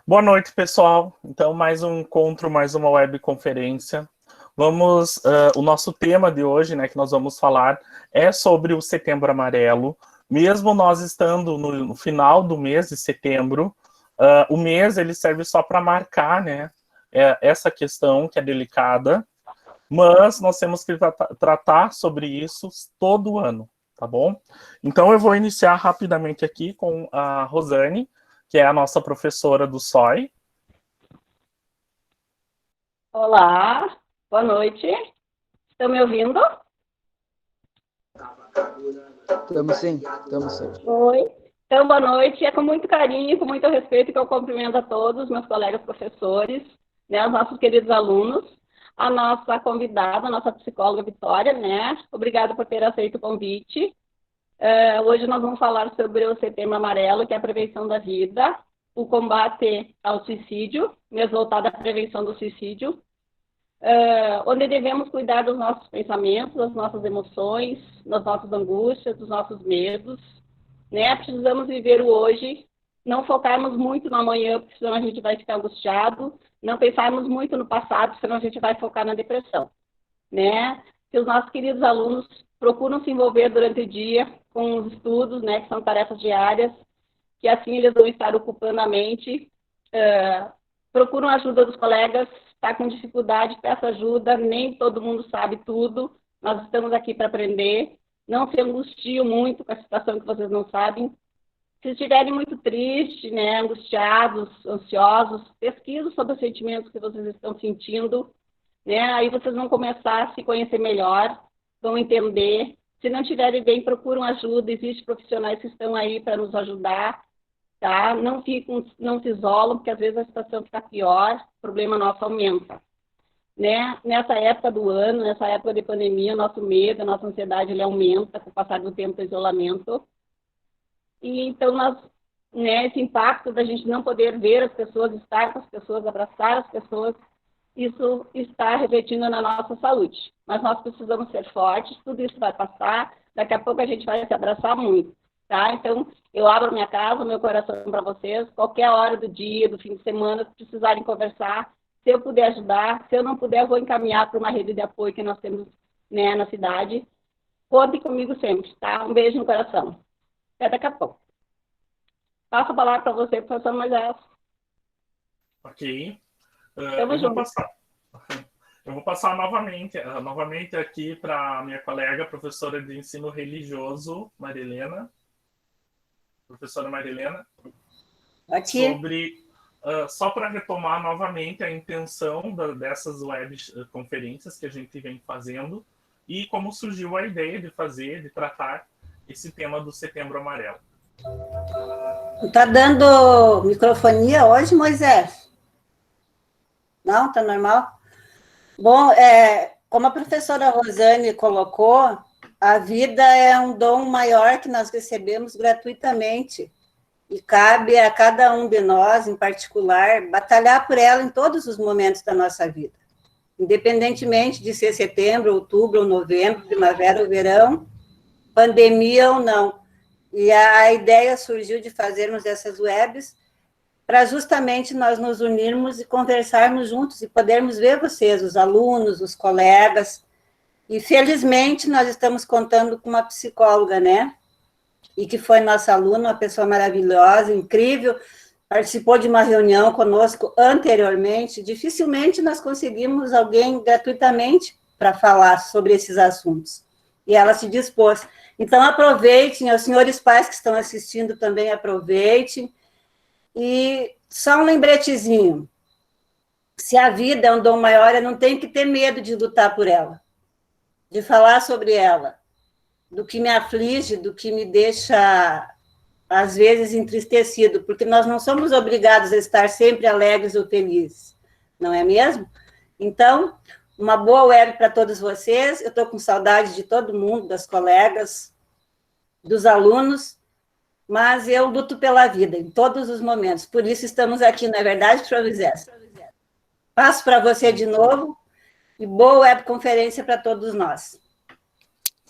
Boa noite, pessoal. Então, mais um encontro, mais uma webconferência. O nosso tema de hoje, né, que nós vamos falar, é sobre o Setembro Amarelo. Mesmo nós estando no final do mês de setembro, o mês ele serve só para marcar, né, essa questão que é delicada, mas nós temos que tratar sobre isso todo ano, tá bom? Então, eu vou iniciar rapidamente aqui com a Rosane, que é a nossa professora do SOI. Olá, boa noite. Estão me ouvindo? Estamos sim, estamos sim. Oi. Então, boa noite. É com muito carinho, com muito respeito que eu cumprimento a todos, meus colegas professores, né, os nossos queridos alunos, a nossa convidada, a nossa psicóloga Vitória, né? Obrigada por ter aceito o convite. Hoje nós vamos falar sobre o Setembro Amarelo, que é a prevenção da vida, o combate ao suicídio, mês voltado à prevenção do suicídio, onde devemos cuidar dos nossos pensamentos, das nossas emoções, das nossas angústias, dos nossos medos, né? Precisamos viver o hoje, não focarmos muito no amanhã, porque senão a gente vai ficar angustiado, não pensarmos muito no passado, senão a gente vai focar na depressão, né? Que os nossos queridos alunos procuram se envolver durante o dia com os estudos, né, que são tarefas diárias, que assim eles vão estar ocupando a mente, procuram a ajuda dos colegas, está com dificuldade, peça ajuda, nem todo mundo sabe tudo, nós estamos aqui para aprender, não se angustiem muito com a situação que vocês não sabem. Se estiverem muito tristes, né, angustiados, ansiosos, pesquisem sobre os sentimentos que vocês estão sentindo, né, aí vocês vão começar a se conhecer melhor, vão entender. Se não estiverem bem, procuram ajuda, existem profissionais que estão aí para nos ajudar, tá? Não se isolam, porque às vezes a situação fica pior, o problema nosso aumenta, né? Nessa época do ano, nessa época de pandemia, o nosso medo, a nossa ansiedade, ele aumenta com o passar do tempo do isolamento. E então, né, esse impacto da gente não poder ver as pessoas, estar com as pessoas, abraçar as pessoas, isso está refletindo na nossa saúde. Mas nós precisamos ser fortes, tudo isso vai passar, daqui a pouco a gente vai se abraçar muito. Tá? Então, eu abro minha casa, meu coração para vocês, qualquer hora do dia, do fim de semana, se precisarem conversar, se eu puder ajudar, se eu não puder, eu vou encaminhar para uma rede de apoio que nós temos, né, na cidade. Contem comigo sempre, tá? Um beijo no coração. Até daqui a pouco. Passo a palavra para você, professor Moisés. Ok. Tamo junto. Eu vou passar novamente aqui para a minha colega, professora de ensino religioso, Marilena. Professora Marilena. Aqui. Sobre, só para retomar novamente a intenção dessas webconferências que a gente vem fazendo e como surgiu a ideia de tratar esse tema do Setembro Amarelo. Tá dando microfonia hoje, Moisés? Não, tá normal? Bom, como a professora Rosane colocou, a vida é um dom maior que nós recebemos gratuitamente e cabe a cada um de nós, em particular, batalhar por ela em todos os momentos da nossa vida, independentemente de ser setembro, outubro ou novembro, primavera ou verão, pandemia ou não. E a ideia surgiu de fazermos essas webs para justamente nós nos unirmos e conversarmos juntos e podermos ver vocês, os alunos, os colegas. E, felizmente, nós estamos contando com uma psicóloga, né? E que foi nossa aluna, uma pessoa maravilhosa, incrível, participou de uma reunião conosco anteriormente. Dificilmente nós conseguimos alguém gratuitamente para falar sobre esses assuntos. E ela se dispôs. Então, aproveitem, os senhores pais que estão assistindo também aproveitem. E só um lembretezinho, se a vida é um dom maior, eu não tenho que ter medo de lutar por ela, de falar sobre ela, do que me aflige, do que me deixa, às vezes, entristecido, porque nós não somos obrigados a estar sempre alegres ou felizes, não é mesmo? Então, uma boa web para todos vocês, eu estou com saudade de todo mundo, das colegas, dos alunos, mas eu luto pela vida em todos os momentos, por isso estamos aqui, não é verdade, professor Moisés? Passo para você de novo, e boa webconferência para todos nós.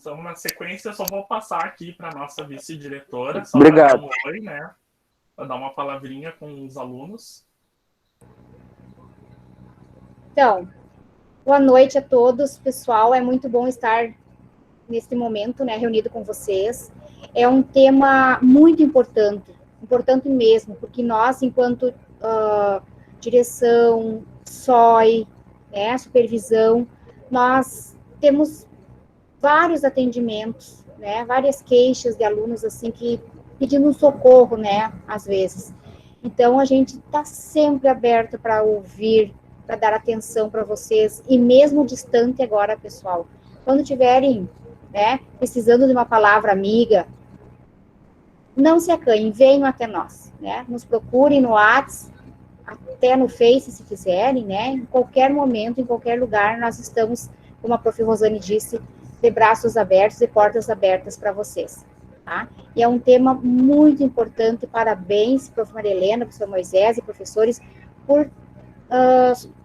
Então, na sequência, eu só vou passar aqui para a nossa vice-diretora, só Obrigado. para dar um oi, né? Para dar uma palavrinha com os alunos. Então, boa noite a todos, pessoal. É muito bom estar nesse momento, né, reunido com vocês. É um tema muito importante mesmo, porque nós, enquanto direção, SOI, né, supervisão, nós temos vários atendimentos, né, várias queixas de alunos assim que pedindo socorro, né, às vezes. Então a gente está sempre aberto para ouvir, para dar atenção para vocês e mesmo distante agora, pessoal, quando tiverem, né, precisando de uma palavra amiga, não se acanhem, venham até nós, né, nos procurem no WhatsApp, até no Face, se quiserem, né, em qualquer momento, em qualquer lugar, nós estamos, como a prof. Rosane disse, de braços abertos e portas abertas para vocês, tá? E é um tema muito importante, parabéns, prof. Maria Helena, professor Moisés e professores, por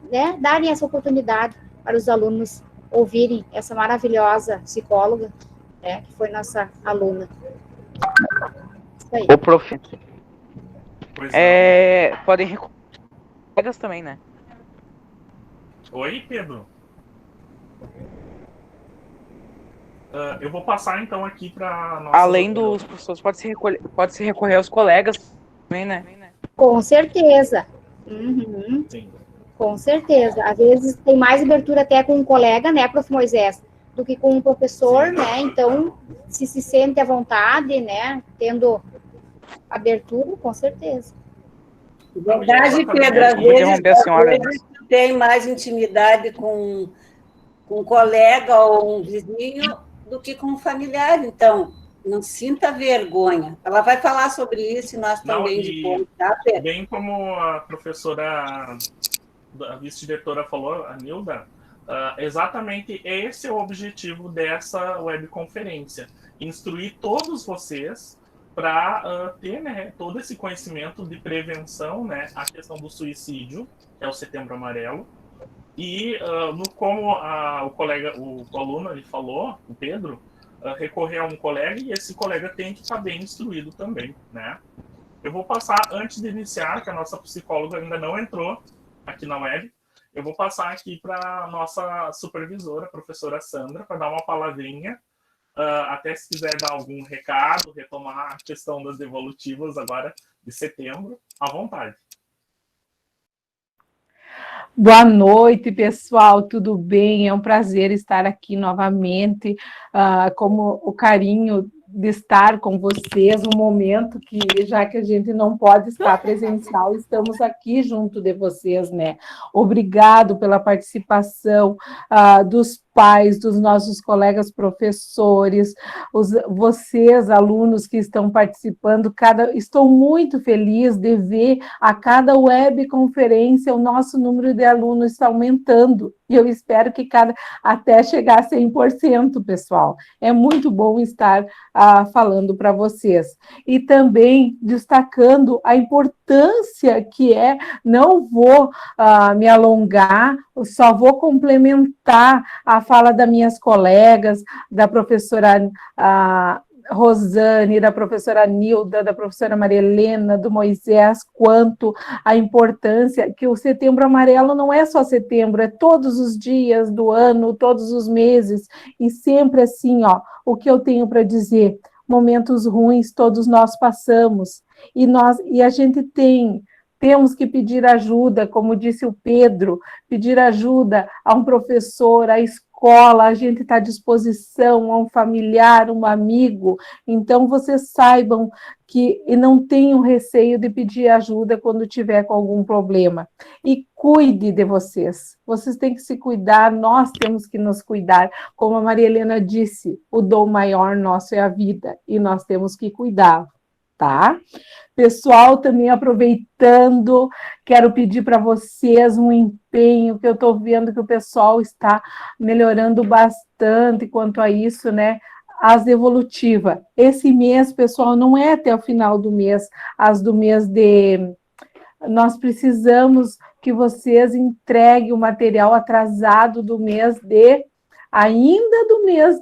né, darem essa oportunidade para os alunos ouvirem essa maravilhosa psicóloga, né, que foi nossa aluna. Isso aí. Ô, prof. Pois não. Podem recorrer colegas também, né? Oi, Pedro. Eu vou passar então aqui para nossa. Além dos professores, pode se recorrer aos colegas também, né? Com certeza. Uhum. Sim. Com certeza. Às vezes tem mais abertura até com um colega, né, prof. Moisés, do que com um professor, Sim. né? Então, se sente à vontade, né, tendo abertura, com certeza. Verdade, Pedro, às vezes tu tem mais intimidade com um colega ou um vizinho do que com um familiar, então não sinta vergonha. Ela vai falar sobre isso e nós também depois, tá, Pedro? Bem como a professora, a vice-diretora falou, a Nilda, exatamente esse é o objetivo dessa webconferência, instruir todos vocês para ter, né, todo esse conhecimento de prevenção, né, a questão do suicídio, que é o Setembro Amarelo, e como o aluno ele falou, o Pedro, recorrer a um colega, e esse colega tem que estar bem instruído também, né? Eu vou passar, antes de iniciar, que a nossa psicóloga ainda não entrou aqui na web, eu vou passar aqui para a nossa supervisora, a professora Sandra, para dar uma palavrinha, até se quiser dar algum recado, retomar a questão das devolutivas agora de setembro, à vontade. Boa noite, pessoal, tudo bem? É um prazer estar aqui novamente, como o carinho de estar com vocês, um momento que, já que a gente não pode estar presencial, estamos aqui junto de vocês, né? Obrigado pela participação dos pais, dos nossos colegas professores, vocês, alunos que estão participando, estou muito feliz de ver a cada webconferência o nosso número de alunos está aumentando, e eu espero que até chegar a 100%, pessoal. É muito bom estar falando para vocês. E também destacando a importância que não vou me alongar, só vou complementar a fala das minhas colegas, da professora Rosane, da professora Nilda, da professora Maria Helena, do Moisés, quanto a importância que o Setembro Amarelo não é só setembro, é todos os dias do ano, todos os meses, e sempre assim, o que eu tenho para dizer, momentos ruins todos nós passamos, e a gente temos que pedir ajuda, como disse o Pedro, pedir ajuda a um professor, à escola, a gente está à disposição, a um familiar, um amigo. Então, vocês saibam e não tenham receio de pedir ajuda quando tiver com algum problema. E cuide de vocês. Vocês têm que se cuidar, nós temos que nos cuidar. Como a Maria Helena disse, o dom maior nosso é a vida, e nós temos que cuidar, tá? Pessoal, também aproveitando, quero pedir para vocês um empenho, que eu estou vendo que o pessoal está melhorando bastante quanto a isso, né? As devolutivas. Esse mês, pessoal, não é até o final do mês, as do mês de... Nós precisamos que vocês entreguem o material atrasado do mês de ainda do mês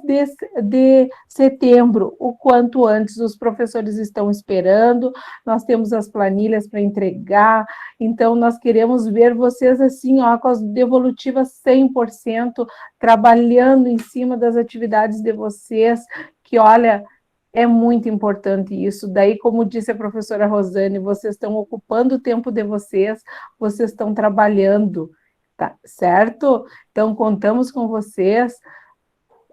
de setembro, o quanto antes. Os professores estão esperando, nós temos as planilhas para entregar, então nós queremos ver vocês assim, ó, com as devolutivas 100%, trabalhando em cima das atividades de vocês, que olha, é muito importante isso. Daí, como disse a professora Rosane, vocês estão ocupando o tempo de vocês estão trabalhando, tá certo? Então, contamos com vocês,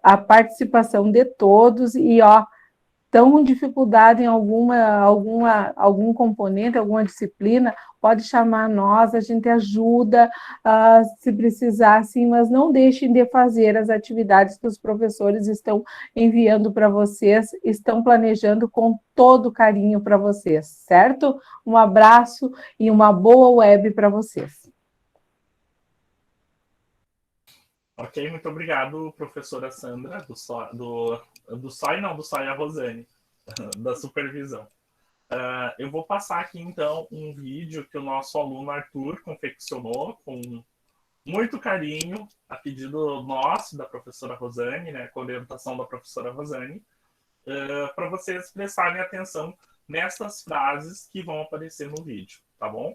a participação de todos, e ó, estão com dificuldade em algum componente, alguma disciplina, pode chamar nós, a gente ajuda, se precisar, sim, mas não deixem de fazer as atividades que os professores estão enviando para vocês, estão planejando com todo carinho para vocês, certo? Um abraço e uma boa web para vocês. Ok, muito obrigado, professora Sandra, do SOI a Rosane, da supervisão. Eu vou passar aqui, então, um vídeo que o nosso aluno Arthur confeccionou com muito carinho, a pedido nosso, da professora Rosane, né, com orientação da professora Rosane, para vocês prestarem atenção nessas frases que vão aparecer no vídeo, tá bom?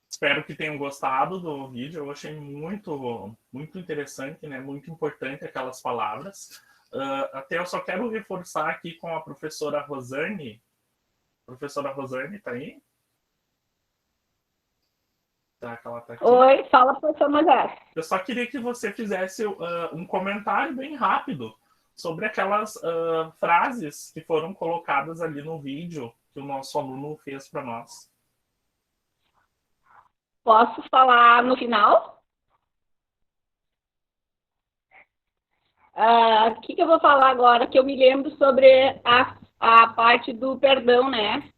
Espero que tenham gostado do vídeo. Eu achei muito interessante, né? Muito importante aquelas palavras. Até eu só quero reforçar aqui com a professora Rosane. Professora Rosane, tá aí? Tá, que ela tá aqui. Oi, fala, professor Moisés. Eu só queria que você fizesse um comentário bem rápido sobre aquelas frases que foram colocadas ali no vídeo que o nosso aluno fez para nós. Posso falar no final? O que eu vou falar agora? Que eu me lembro sobre a parte do perdão, né?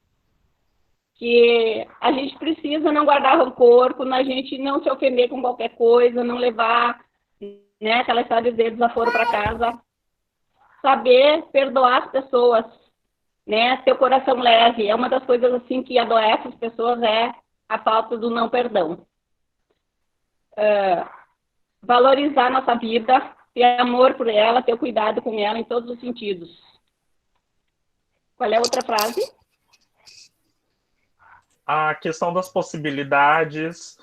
Que a gente precisa não guardar rancor, quando a gente não se ofender com qualquer coisa, não levar, né, aquela história de desaforo para casa. Saber perdoar as pessoas, né? Ter o coração leve. É uma das coisas assim que adoece as pessoas, é a falta do não perdão. Valorizar nossa vida, ter amor por ela, ter cuidado com ela em todos os sentidos. Qual é a outra frase? A questão das possibilidades,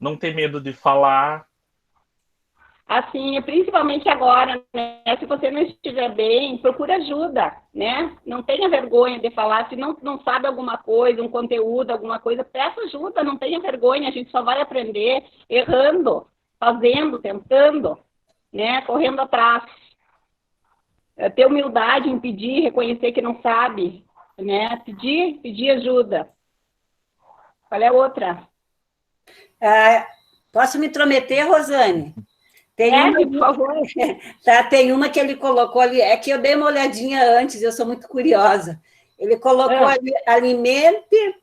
não ter medo de falar. Assim, principalmente agora, né? Se você não estiver bem, procure ajuda, né? Não tenha vergonha de falar. Se não sabe alguma coisa, um conteúdo, alguma coisa, peça ajuda, não tenha vergonha. A gente só vai aprender errando, fazendo, tentando, né? Correndo atrás. Ter humildade em pedir, reconhecer que não sabe, né? Pedir ajuda. Qual é a outra? Posso me intrometer, Rosane? Por favor. Tá, tem uma que ele colocou ali, é que eu dei uma olhadinha antes, eu sou muito curiosa. Ele colocou ali, alimente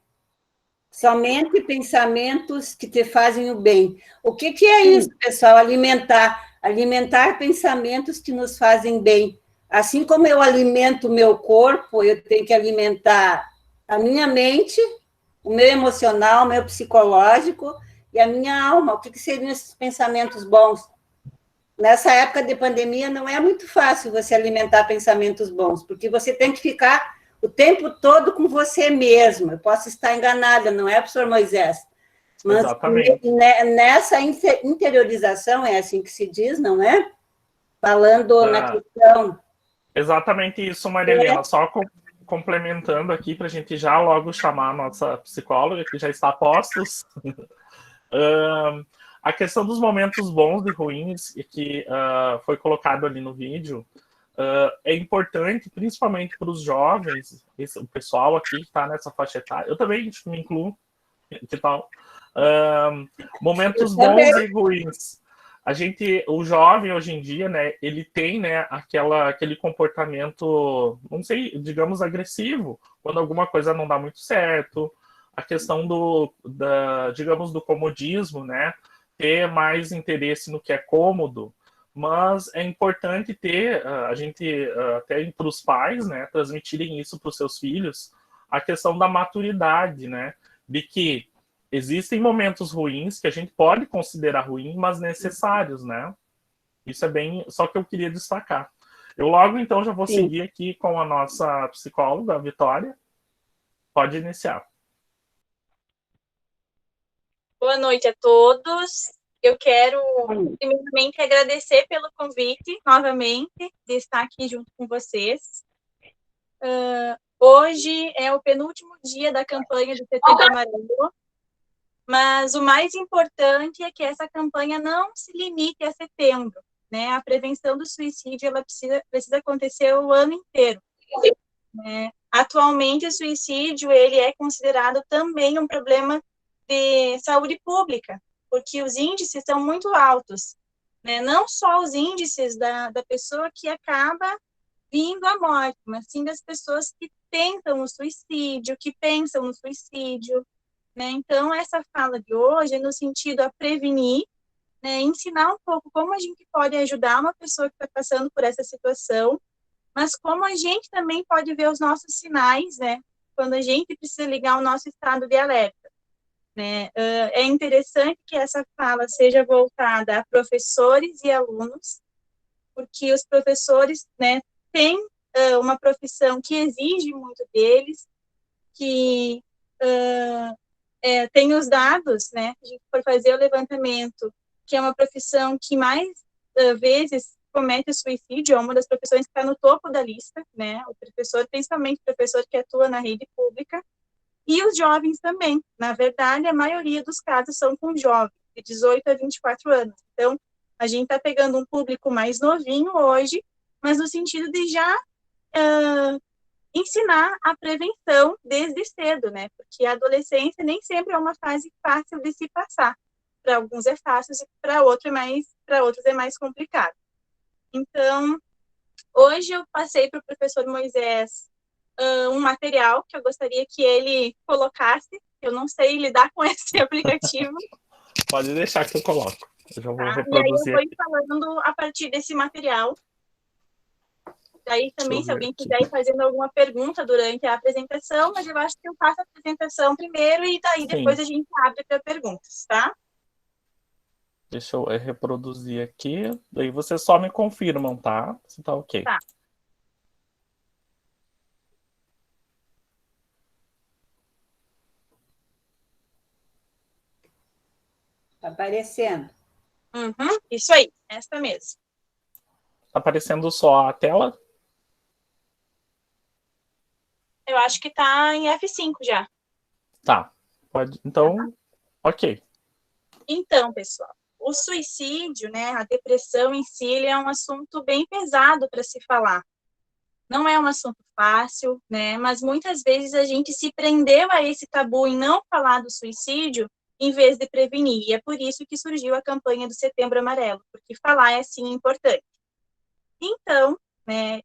somente pensamentos que te fazem o bem. O que é isso, pessoal? Alimentar pensamentos que nos fazem bem. Assim como eu alimento o meu corpo, eu tenho que alimentar a minha mente, o meu emocional, o meu psicológico e a minha alma. O que seriam esses pensamentos bons? Nessa época de pandemia, não é muito fácil você alimentar pensamentos bons, porque você tem que ficar o tempo todo com você mesmo. Eu posso estar enganada, não é, professor Moisés? Mas Exatamente. nessa interiorização, é assim que se diz, não é? Falando na Ah, questão. exatamente isso, Maria Helena. Só complementando aqui, para a gente já logo chamar a nossa psicóloga, que já está a postos. A questão dos momentos bons e ruins, e que foi colocado ali no vídeo, é importante, principalmente para os jovens, o pessoal aqui que está nessa faixa etária, eu também me incluo, que tal? Momentos bons e ruins. O jovem hoje em dia, né, ele tem, né, aquele comportamento, não sei, digamos, agressivo, quando alguma coisa não dá muito certo, a questão digamos, do comodismo, né, ter mais interesse no que é cômodo, mas é importante ter, a gente, até para os pais, né, transmitirem isso para os seus filhos, a questão da maturidade, né, de que existem momentos ruins que a gente pode considerar ruim, mas necessários, né? Isso é bem... Só que eu queria destacar. Eu logo, então, já vou seguir aqui com a nossa psicóloga, a Vitória. Pode iniciar. Boa noite a todos. Eu quero, primeiramente, agradecer pelo convite, novamente, de estar aqui junto com vocês. Hoje é o penúltimo dia da campanha do Setembro Amarelo, mas o mais importante é que essa campanha não se limite a setembro, né? A prevenção do suicídio ela precisa acontecer o ano inteiro, né? Atualmente, o suicídio ele é considerado também um problema de saúde pública, porque os índices são muito altos, né? Não só os índices da pessoa que acaba vindo à morte, mas sim das pessoas que tentam o suicídio, que pensam no suicídio, né? Então, essa fala de hoje é no sentido a prevenir, né? Ensinar um pouco como a gente pode ajudar uma pessoa que está passando por essa situação, mas como a gente também pode ver os nossos sinais, né? Quando a gente precisa ligar o nosso estado de alerta, né? É interessante que essa fala seja voltada a professores e alunos, porque os professores, né, têm uma profissão que exige muito deles, que tem os dados, né? A gente for fazer o levantamento, que é uma profissão que mais vezes comete suicídio, é uma das profissões que está no topo da lista, né? O professor, principalmente o professor que atua na rede pública, e os jovens também. Na verdade, a maioria dos casos são com jovens, de 18 a 24 anos. Então, a gente está pegando um público mais novinho hoje, mas no sentido de já ensinar a prevenção desde cedo, né? Porque a adolescência nem sempre é uma fase fácil de se passar. Para alguns é fácil, para outros é mais complicado. Então, hoje eu passei para o professor Moisés um material que eu gostaria que ele colocasse. Eu não sei lidar com esse aplicativo. Pode deixar que eu coloco. Eu já vou reproduzir. E aí eu vou ir falando a partir desse material. Daí também, se alguém quiser ir fazendo alguma pergunta durante a apresentação, mas eu acho que eu faço a apresentação primeiro e daí depois a gente abre para perguntas, tá? Deixa eu reproduzir aqui. Daí vocês só me confirmam, tá? Se tá ok. Tá. Tá aparecendo. Isso aí, essa mesmo. Tá aparecendo só a tela? Eu acho que tá em F5 já. Tá. Pode. Então, ok. Então, pessoal, o suicídio, né, a depressão em si, ele é um assunto bem pesado para se falar. Não é um assunto fácil, né, mas muitas vezes a gente se prendeu a esse tabu em não falar do suicídio em vez de prevenir. E é por isso que surgiu a campanha do Setembro Amarelo, porque falar é, sim, importante. Então, né,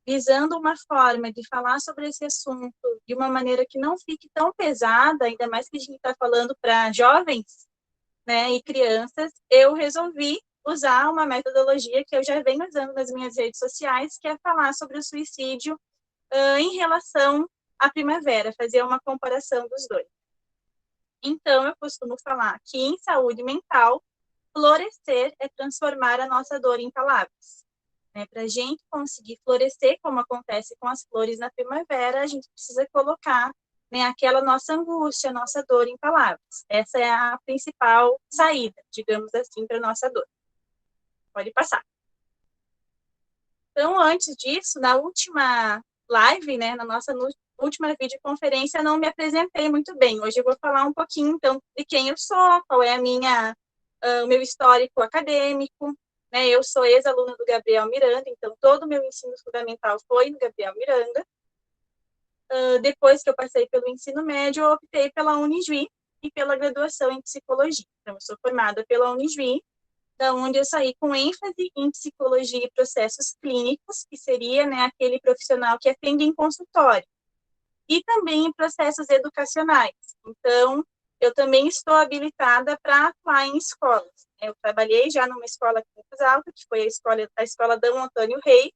visando uma forma de falar sobre esse assunto de uma maneira que não fique tão pesada, ainda mais que a gente está falando para jovens, né, e crianças, eu resolvi usar uma metodologia que eu já venho usando nas minhas redes sociais, que é falar sobre o suicídio em relação à primavera, fazer uma comparação dos dois. Então, eu costumo falar que em saúde mental, florescer é transformar a nossa dor em palavras. Para a gente conseguir florescer, como acontece com as flores na primavera, a gente precisa colocar aquela nossa angústia, nossa dor em palavras. Essa é a principal saída, digamos assim, para a nossa dor. Pode passar. Então, antes disso, na última live, na nossa última videoconferência, eu não me apresentei muito bem. Hoje eu vou falar um pouquinho, então, de quem eu sou, qual é o meu histórico acadêmico. Eu sou ex-aluna do Gabriel Miranda, então todo o meu ensino fundamental foi no Gabriel Miranda. Depois que eu passei pelo ensino médio, eu optei pela Unijuí e pela graduação em psicologia. Então, eu sou formada pela Unijuí, da onde eu saí com ênfase em psicologia e processos clínicos, que seria aquele profissional que atende em consultório, e também em processos educacionais. Então, eu também estou habilitada para atuar em escolas. Eu trabalhei já numa escola aqui em Cruz Alta, que foi a escola Dom Antônio Rei.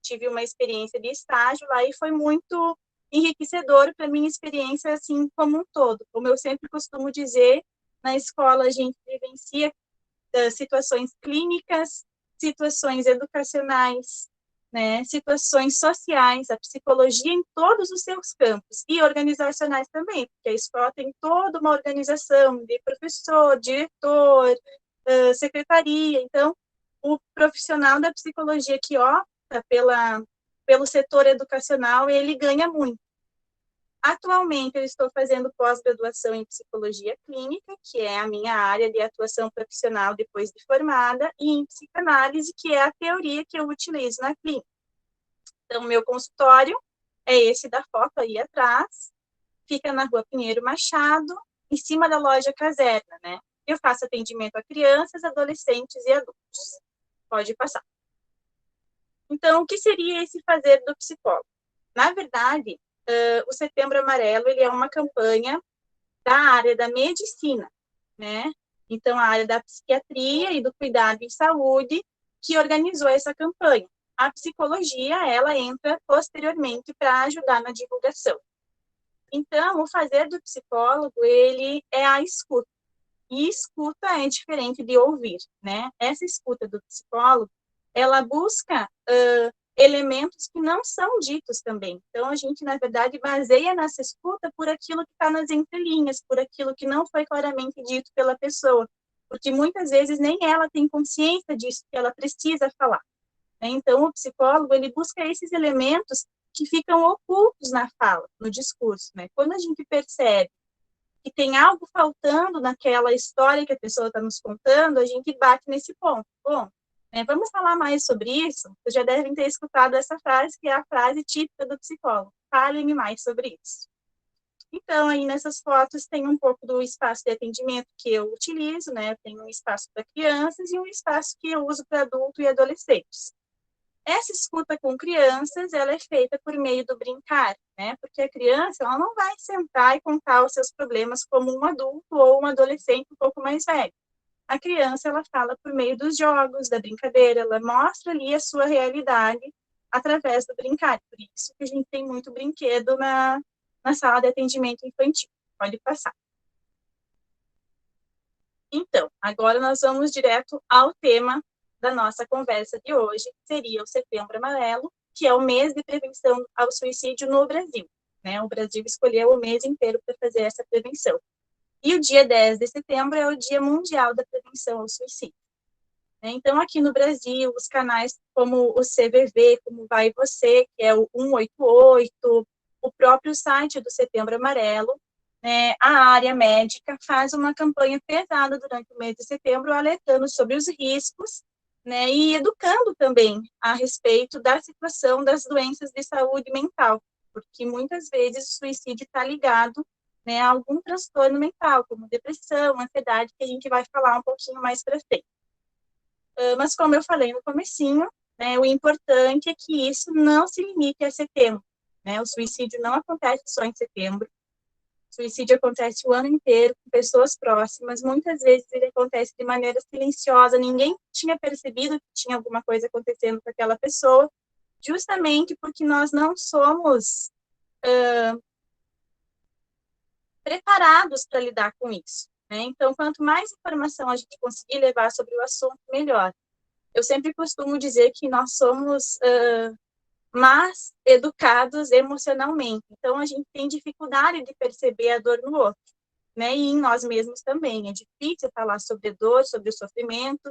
Tive uma experiência de estágio lá e foi muito enriquecedor para a minha experiência, assim, como um todo. Como eu sempre costumo dizer, na escola a gente vivencia situações clínicas, situações educacionais, situações sociais, a psicologia em todos os seus campos, e organizacionais também, porque a escola tem toda uma organização de professor, diretor, secretaria. Então, o profissional da psicologia que opta pelo setor educacional, ele ganha muito. Atualmente, eu estou fazendo pós-graduação em psicologia clínica, que é a minha área de atuação profissional depois de formada, e em psicanálise, que é a teoria que eu utilizo na clínica. Então, meu consultório é esse da foto aí atrás, fica na Rua Pinheiro Machado, em cima da loja Caserna, Eu faço atendimento a crianças, adolescentes e adultos. Pode passar. Então, o que seria esse fazer do psicólogo? Na verdade, o Setembro Amarelo, ele é uma campanha da área da medicina, Então, a área da psiquiatria e do cuidado em saúde que organizou essa campanha. A psicologia, ela entra posteriormente para ajudar na divulgação. Então, o fazer do psicólogo, ele é a escuta. E escuta é diferente de ouvir, Essa escuta do psicólogo, ela busca elementos que não são ditos também. Então, a gente, na verdade, baseia nessa escuta por aquilo que está nas entrelinhas, por aquilo que não foi claramente dito pela pessoa, porque muitas vezes nem ela tem consciência disso, que ela precisa falar. Então, o psicólogo, ele busca esses elementos que ficam ocultos na fala, no discurso. Quando a gente percebe que tem algo faltando naquela história que a pessoa está nos contando, a gente bate nesse ponto. Bom, vamos falar mais sobre isso? Vocês já devem ter escutado essa frase, que é a frase típica do psicólogo. Fale-me mais sobre isso. Então, aí nessas fotos tem um pouco do espaço de atendimento que eu utilizo, Tem um espaço para crianças e um espaço que eu uso para adultos e adolescentes. Essa escuta com crianças, ela é feita por meio do brincar, Porque a criança, ela não vai sentar e contar os seus problemas como um adulto ou um adolescente um pouco mais velho. A criança, ela fala por meio dos jogos, da brincadeira, ela mostra ali a sua realidade através do brincar. Por isso que a gente tem muito brinquedo na sala de atendimento infantil. Pode passar. Então, agora nós vamos direto ao tema da nossa conversa de hoje, que seria o Setembro Amarelo, que é o mês de prevenção ao suicídio no Brasil. O Brasil escolheu o mês inteiro para fazer essa prevenção. E o dia 10 de setembro é o Dia Mundial da Prevenção ao Suicídio. Então, aqui no Brasil, os canais como o CVV, como Vai Você, que é o 188, o próprio site do Setembro Amarelo, a área médica faz uma campanha pesada durante o mês de setembro, alertando sobre os riscos, e educando também a respeito da situação das doenças de saúde mental, porque muitas vezes o suicídio está ligado a algum transtorno mental, como depressão, ansiedade, que a gente vai falar um pouquinho mais para frente. Mas como eu falei no comecinho, o importante é que isso não se limite a setembro. O suicídio não acontece só em setembro. Suicídio acontece o ano inteiro com pessoas próximas, muitas vezes ele acontece de maneira silenciosa, ninguém tinha percebido que tinha alguma coisa acontecendo com aquela pessoa, justamente porque nós não somos preparados para lidar com isso, né? Então, quanto mais informação a gente conseguir levar sobre o assunto, melhor. Eu sempre costumo dizer que nós somos mais educados emocionalmente. Então, a gente tem dificuldade de perceber a dor no outro, né? E em nós mesmos também. É difícil falar sobre dor, sobre o sofrimento,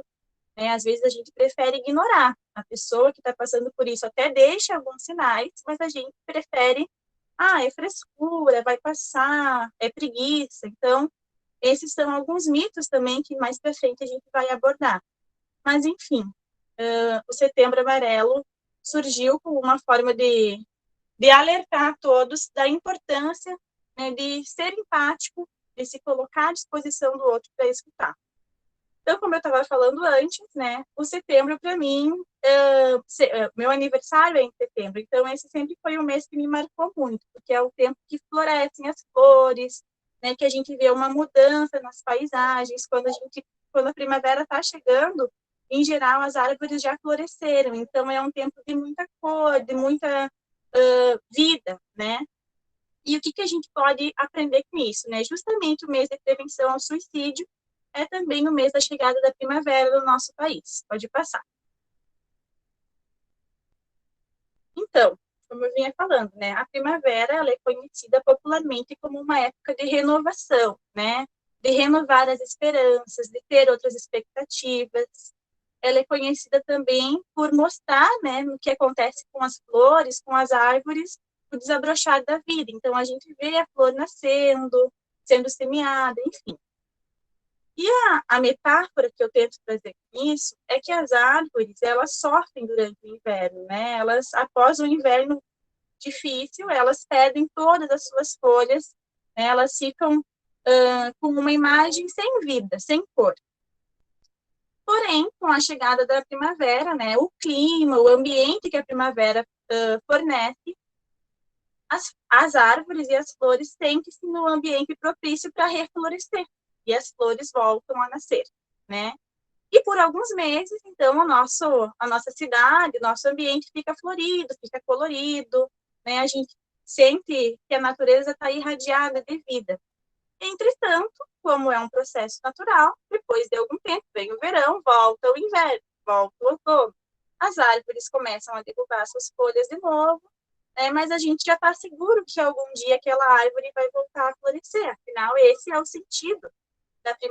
né? Às vezes a gente prefere ignorar a pessoa que está passando por isso. Até deixa alguns sinais, mas a gente prefere, é frescura, vai passar, é preguiça. Então, esses são alguns mitos também que mais para frente a gente vai abordar. Mas, enfim, o Setembro Amarelo surgiu como uma forma de alertar a todos da importância, né, de ser empático, de se colocar à disposição do outro para escutar. Então, como eu estava falando antes, né, o setembro, para mim, meu aniversário é em setembro, então esse sempre foi um mês que me marcou muito, porque é o tempo que florescem as flores, né, que a gente vê uma mudança nas paisagens, quando a primavera está chegando, em geral, as árvores já floresceram, então é um tempo de muita cor, de muita vida, né? E o que a gente pode aprender com isso, né? Justamente o mês de prevenção ao suicídio é também o mês da chegada da primavera no nosso país. Pode passar. Então, como eu vinha falando, né? A primavera ela é conhecida popularmente como uma época de renovação, né? De renovar as esperanças, de ter outras expectativas. Ela é conhecida também por mostrar, né, o que acontece com as flores, com as árvores, o desabrochar da vida. Então, a gente vê a flor nascendo, sendo semeada, enfim. E a metáfora que eu tento trazer com isso é que as árvores, elas sofrem durante o inverno, né? Elas, após o inverno difícil, elas perdem todas as suas folhas, né? Elas ficam com uma imagem sem vida, sem cor. Porém, com a chegada da primavera, né, o clima, o ambiente que a primavera fornece, as árvores e as flores sentem-se no ambiente propício para reflorescer, e as flores voltam a nascer, né? E por alguns meses, então, a nossa cidade, nosso ambiente fica florido, fica colorido, né? A gente sente que a natureza está irradiada de vida. Entretanto, como é um processo natural, depois de algum tempo vem o verão, volta o inverno, volta o outono. As árvores começam a derrubar suas folhas de novo, né, mas a gente já está seguro que algum dia aquela árvore vai voltar a florescer. Afinal, esse é o sentido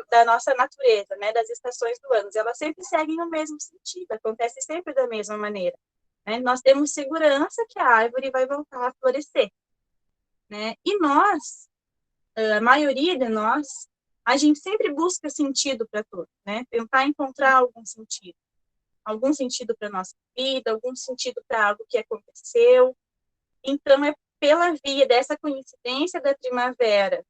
da nossa natureza, né, das estações do ano. Elas sempre seguem o mesmo sentido, acontece sempre da mesma maneira. Né? Nós temos segurança que a árvore vai voltar a florescer. Né? E nós, a maioria de nós, a gente sempre busca sentido para tudo, né? Tentar encontrar algum sentido para nossa vida, algum sentido para algo que aconteceu. Então, é pela via dessa coincidência da primavera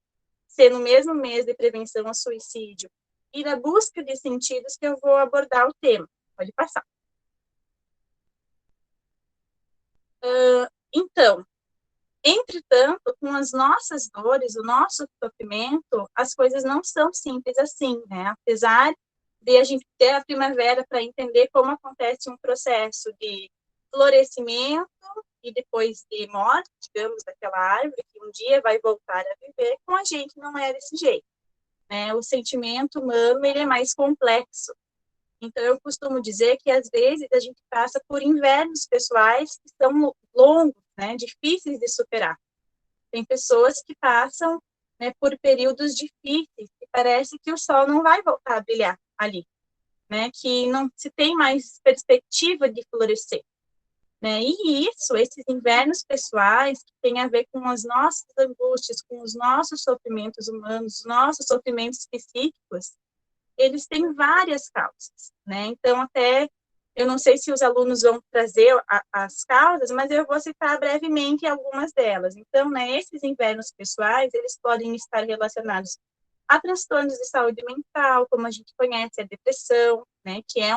ser no mesmo mês de prevenção ao suicídio e da busca de sentidos que eu vou abordar o tema. Pode passar. Então, entretanto, com as nossas dores, o nosso sofrimento, as coisas não são simples assim, né? Apesar de a gente ter a primavera para entender como acontece um processo de florescimento e depois de morte, digamos, daquela árvore, que um dia vai voltar a viver, com a gente não é desse jeito, né? O sentimento humano, ele é mais complexo. Então, eu costumo dizer que, às vezes, a gente passa por invernos pessoais que são longos, né, difíceis de superar. Tem pessoas que passam, né, por períodos difíceis, que parece que o sol não vai voltar a brilhar ali, né, que não se tem mais perspectiva de florescer. Né? E esses invernos pessoais, que têm a ver com as nossas angústias, com os nossos sofrimentos humanos, os nossos sofrimentos psíquicos, eles têm várias causas, né? Então, até, eu não sei se os alunos vão trazer as causas, mas eu vou citar brevemente algumas delas. Então, né, esses invernos pessoais, eles podem estar relacionados a transtornos de saúde mental, como a gente conhece a depressão, né, que é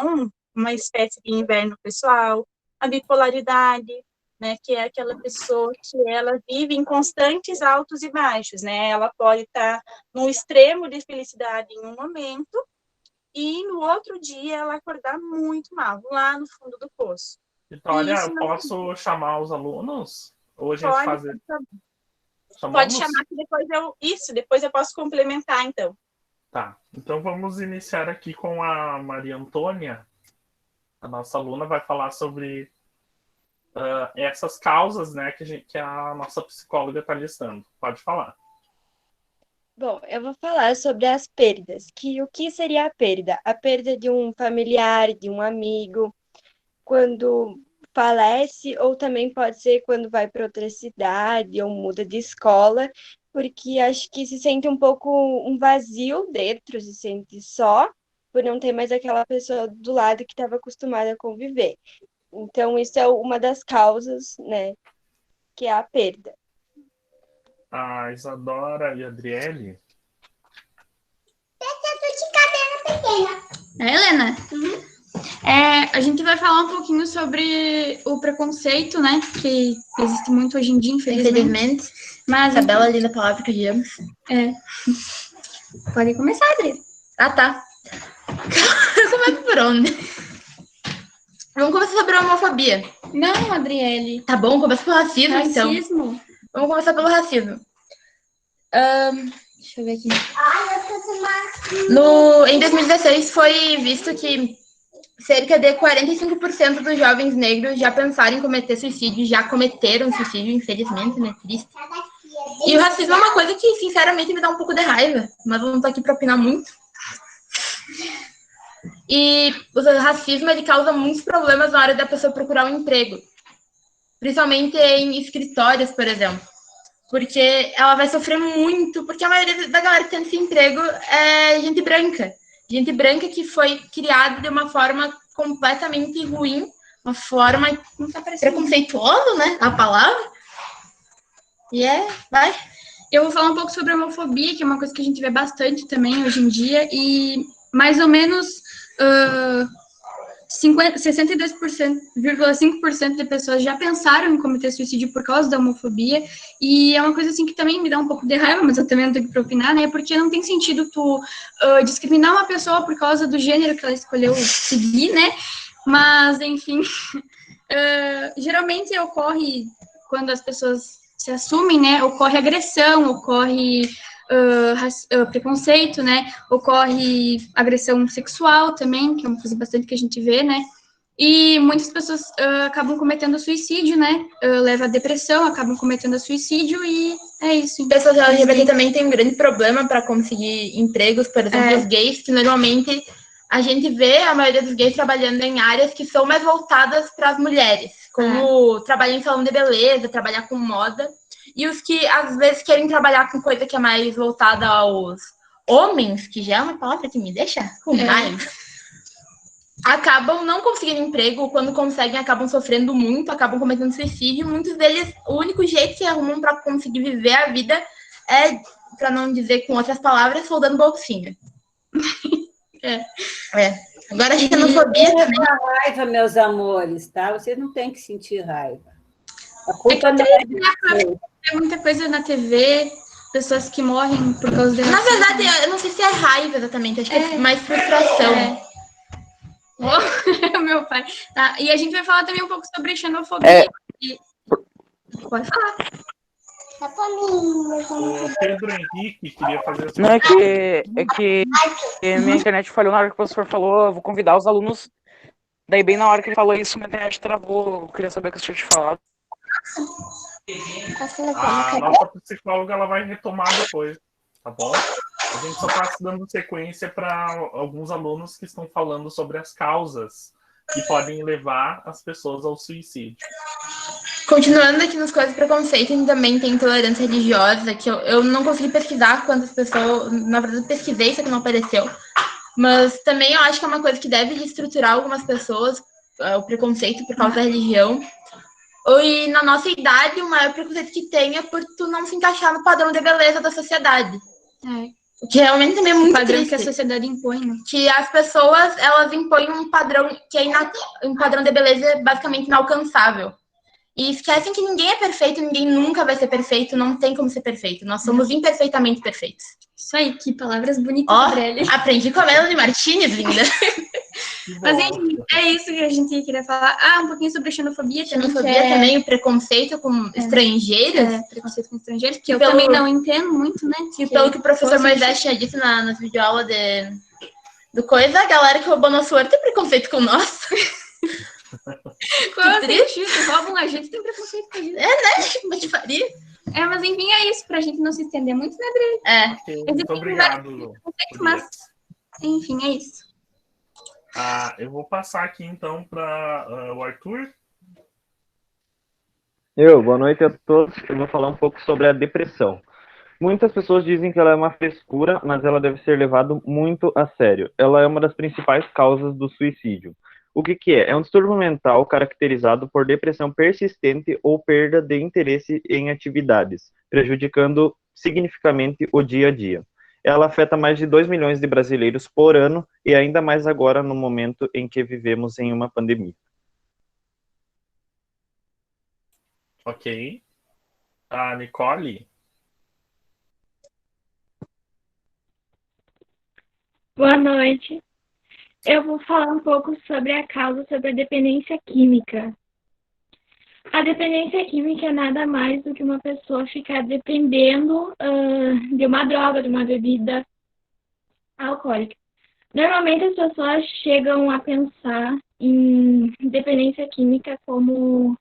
uma espécie de inverno pessoal, a bipolaridade, né, que é aquela pessoa que ela vive em constantes altos e baixos, né, ela pode estar no extremo de felicidade em um momento e no outro dia ela acordar muito mal, lá no fundo do poço. Vitória, Isso eu não posso chamar os alunos? Ou a gente pode, fazer. pode Chamamos? chamar que depois eu posso complementar, então. Tá, então vamos iniciar aqui com a Maria Antônia. A nossa aluna vai falar sobre essas causas, né, que a nossa psicóloga está listando. Pode falar. Bom, eu vou falar sobre as perdas, que o que seria a perda? A perda de um familiar, de um amigo, quando falece, ou também pode ser quando vai para outra cidade ou muda de escola, porque acho que se sente um pouco um vazio dentro, se sente só, por não ter mais aquela pessoa do lado que estava acostumada a conviver. Então, isso é uma das causas, né, que é a perda. A Isadora e a Adriele. Helena? A gente vai falar um pouquinho sobre o preconceito, né? Que existe muito hoje em dia, infelizmente. Mas, Essa bela linda palavra que digamos. Pode começar, Adri. Ah, tá. Começa por onde? Vamos começar sobre a homofobia. Não, Adriele. Tá bom, começa pelo racismo, então. Racismo. Vamos começar pelo racismo. Deixa eu ver aqui. Em 2016 foi visto que cerca de 45% dos jovens negros já pensaram em cometer suicídio, já cometeram suicídio, infelizmente, né? Triste. E o racismo é uma coisa que, sinceramente, me dá um pouco de raiva, mas eu não tô aqui pra opinar muito. E o racismo, ele causa muitos problemas na hora da pessoa procurar um emprego. Principalmente em escritórios, por exemplo. Porque ela vai sofrer muito, porque a maioria da galera que tem esse emprego é gente branca. Gente branca que foi criada de uma forma completamente ruim, uma forma preconceituosa, né? A palavra. E vai. Eu vou falar um pouco sobre a homofobia, que é uma coisa que a gente vê bastante também hoje em dia, e mais ou menos 62,5% de pessoas já pensaram em cometer suicídio por causa da homofobia, e é uma coisa assim que também me dá um pouco de raiva, mas eu também não tenho que opinar, né, porque não tem sentido tu discriminar uma pessoa por causa do gênero que ela escolheu seguir, né, mas, enfim, geralmente ocorre, quando as pessoas se assumem, né, ocorre agressão, ocorre preconceito, né, ocorre agressão sexual também, que é uma coisa bastante que a gente vê, né, e muitas pessoas acabam cometendo suicídio, né, leva a depressão, acabam cometendo suicídio e é isso. Pessoas LGBT também têm um grande problema para conseguir empregos, por exemplo, os gays, que normalmente a gente vê a maioria dos gays trabalhando em áreas que são mais voltadas para as mulheres, como trabalhar em salão de beleza, trabalhar com moda. E os que, às vezes, querem trabalhar com coisa que é mais voltada aos homens, que já é uma palavra que me deixa com raiva, acabam não conseguindo emprego, ou quando conseguem, acabam sofrendo muito, acabam cometendo suicídio. Muitos deles, o único jeito que arrumam para conseguir viver a vida é, para não dizer com outras palavras, soldando bolsinha. Agora a xenofobia também. Raiva, meus amores, tá? Vocês não têm que sentir raiva. A culpa não é de vocês. Tem muita coisa na TV, pessoas que morrem por causa de racismo. Na verdade, eu não sei se é raiva exatamente, acho que é mais frustração. Meu pai. Tá, e a gente vai falar também um pouco sobre xenofobia. Pode falar. O Pedro Henrique queria fazer essa... Não, é que minha internet falhou na hora que o professor falou, eu vou convidar os alunos. Daí, bem na hora que ele falou isso, minha internet travou. Eu queria saber o que você tinha te falado. A nossa psicóloga ela vai retomar depois, tá bom? A gente só está dando sequência para alguns alunos que estão falando sobre as causas que podem levar as pessoas ao suicídio. Continuando aqui nas coisas de preconceito, a gente também tem intolerância religiosa, que eu não consegui pesquisar quantas pessoas, na verdade pesquisei, isso que não apareceu, mas também eu acho que é uma coisa que deve estruturar algumas pessoas, o preconceito por causa da religião. E na nossa idade, o maior preconceito que tem é por tu não se encaixar no padrão de beleza da sociedade. O que realmente também é muito padrão triste. Que a sociedade impõe, né? Que as pessoas, elas impõem um padrão que é um padrão de beleza basicamente inalcançável. E esquecem que ninguém é perfeito, ninguém nunca vai ser perfeito, não tem como ser perfeito. Nós somos imperfeitamente perfeitos. Isso aí, que palavras bonitas, Ó, Gabriele. aprendi com a Melanie Martinez, linda. Mas, enfim, é isso que a gente queria falar. Um pouquinho sobre a xenofobia. Xenofobia também, o preconceito com estrangeiros. Preconceito com estrangeiros, que eu Pelo- também não entendo muito, né? E pelo que o professor Moisés tinha dito nas videoaulas do coisa, a galera que roubou nosso ouro tem preconceito com nós. Qual é o triste. sentido? Roubam a gente, tem preconceito com a gente. É, né? Mas faria. Mas enfim, é isso, pra gente não se estender muito, né, Adri? Ok, muito obrigado. Mas, enfim, é isso. Eu vou passar aqui, então, para o Arthur. Boa noite a todos. Eu vou falar um pouco sobre a depressão. Muitas pessoas dizem que ela é uma frescura, mas ela deve ser levada muito a sério. Ela é uma das principais causas do suicídio. O que é? É um distúrbio mental caracterizado por depressão persistente ou perda de interesse em atividades, prejudicando significativamente o dia a dia. Ela afeta mais de 2 milhões de brasileiros por ano e ainda mais agora no momento em que vivemos em uma pandemia. Ok. A Nicole? Boa noite. Eu vou falar um pouco sobre a causa, sobre a dependência química. A dependência química é nada mais do que uma pessoa ficar dependendo de uma droga, de uma bebida alcoólica. Normalmente as pessoas chegam a pensar em dependência química como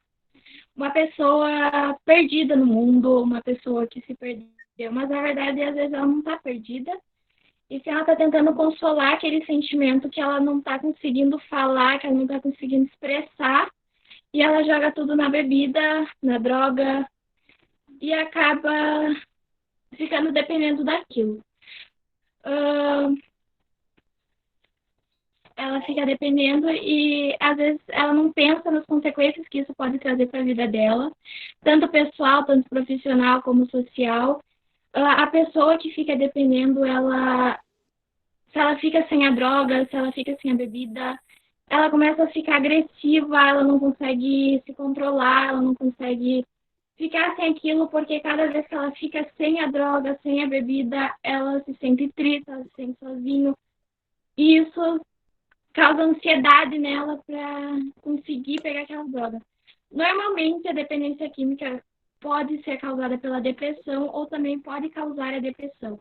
uma pessoa perdida no mundo, uma pessoa que se perdeu, mas na verdade às vezes ela não está perdida. E se ela está tentando consolar aquele sentimento que ela não está conseguindo falar, que ela não está conseguindo expressar, e ela joga tudo na bebida, na droga, e acaba ficando dependendo daquilo. Ela fica dependendo e, às vezes, ela não pensa nas consequências que isso pode trazer para a vida dela, tanto pessoal, tanto profissional como social. A pessoa que fica dependendo, se ela fica sem a droga, se ela fica sem a bebida, ela começa a ficar agressiva, ela não consegue se controlar, ela não consegue ficar sem aquilo, porque cada vez que ela fica sem a droga, sem a bebida, ela se sente triste, ela se sente sozinha. E isso causa ansiedade nela para conseguir pegar aquela droga. Normalmente, a dependência química pode ser causada pela depressão ou também pode causar a depressão.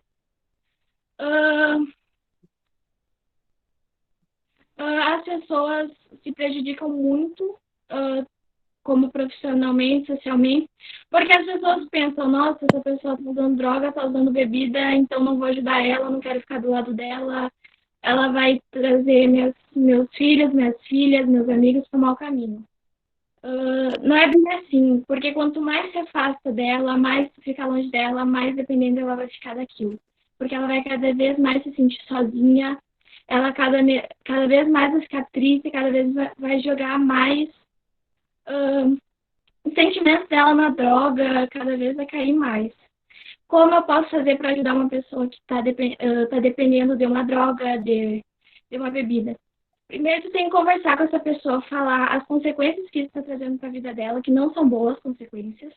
As pessoas se prejudicam muito, como profissionalmente, socialmente, porque as pessoas pensam, nossa, essa pessoa está usando droga, está usando bebida, então não vou ajudar ela, não quero ficar do lado dela, ela vai trazer meus filhos, minhas filhas, meus amigos para o mau caminho. Não é bem assim, porque quanto mais se afasta dela, mais fica longe dela, mais dependendo ela vai ficar daquilo. Porque ela vai cada vez mais se sentir sozinha, ela cada vez mais vai ficar triste, cada vez vai jogar mais os sentimentos dela na droga, cada vez vai cair mais. Como eu posso fazer para ajudar uma pessoa que está dependendo de uma droga, de uma bebida? Primeiro, tu tem que conversar com essa pessoa, falar as consequências que isso está trazendo para a vida dela, que não são boas consequências.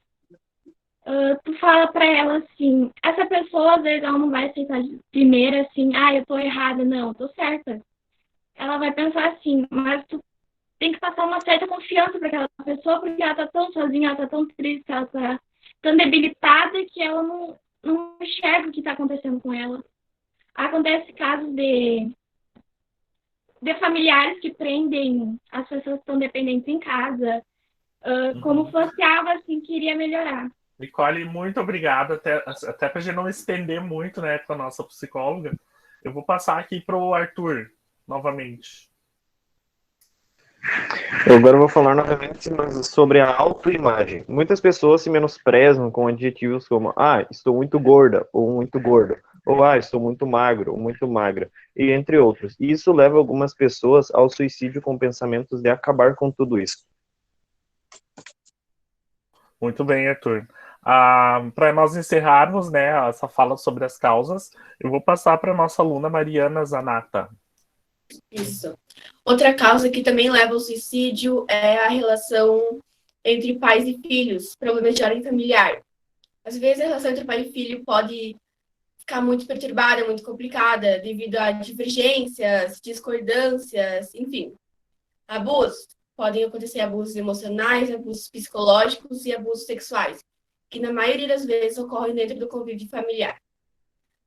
Tu fala para ela assim, essa pessoa, às vezes, ela não vai aceitar de primeira assim, eu tô errada. Não, eu tô certa. Ela vai pensar assim, mas tu tem que passar uma certa confiança para aquela pessoa, porque ela tá tão sozinha, ela tá tão triste, ela tá tão debilitada que ela não enxerga o que está acontecendo com ela. Acontece casos de familiares que prendem as pessoas que estão dependentes em casa, como fosse algo assim que iria melhorar. Nicole, muito obrigado, até para a gente não estender muito, né, com a nossa psicóloga. Eu vou passar aqui para o Arthur, novamente. Eu agora vou falar novamente sobre a autoimagem. Muitas pessoas se menosprezam com adjetivos como estou muito gorda, ou muito gordo, ou estou muito magro, ou muito magra, e entre outros. E isso leva algumas pessoas ao suicídio com pensamentos de acabar com tudo isso. Muito bem, Arthur. Para nós encerrarmos, né, essa fala sobre as causas, eu vou passar para a nossa aluna Mariana Zanata. Isso. Outra causa que também leva ao suicídio é a relação entre pais e filhos, problemas de ordem familiar. Às vezes, a relação entre pai e filho pode ficar muito perturbada, muito complicada, devido a divergências, discordâncias, enfim. Abusos. Podem acontecer abusos emocionais, abusos psicológicos e abusos sexuais, que na maioria das vezes ocorrem dentro do convívio familiar.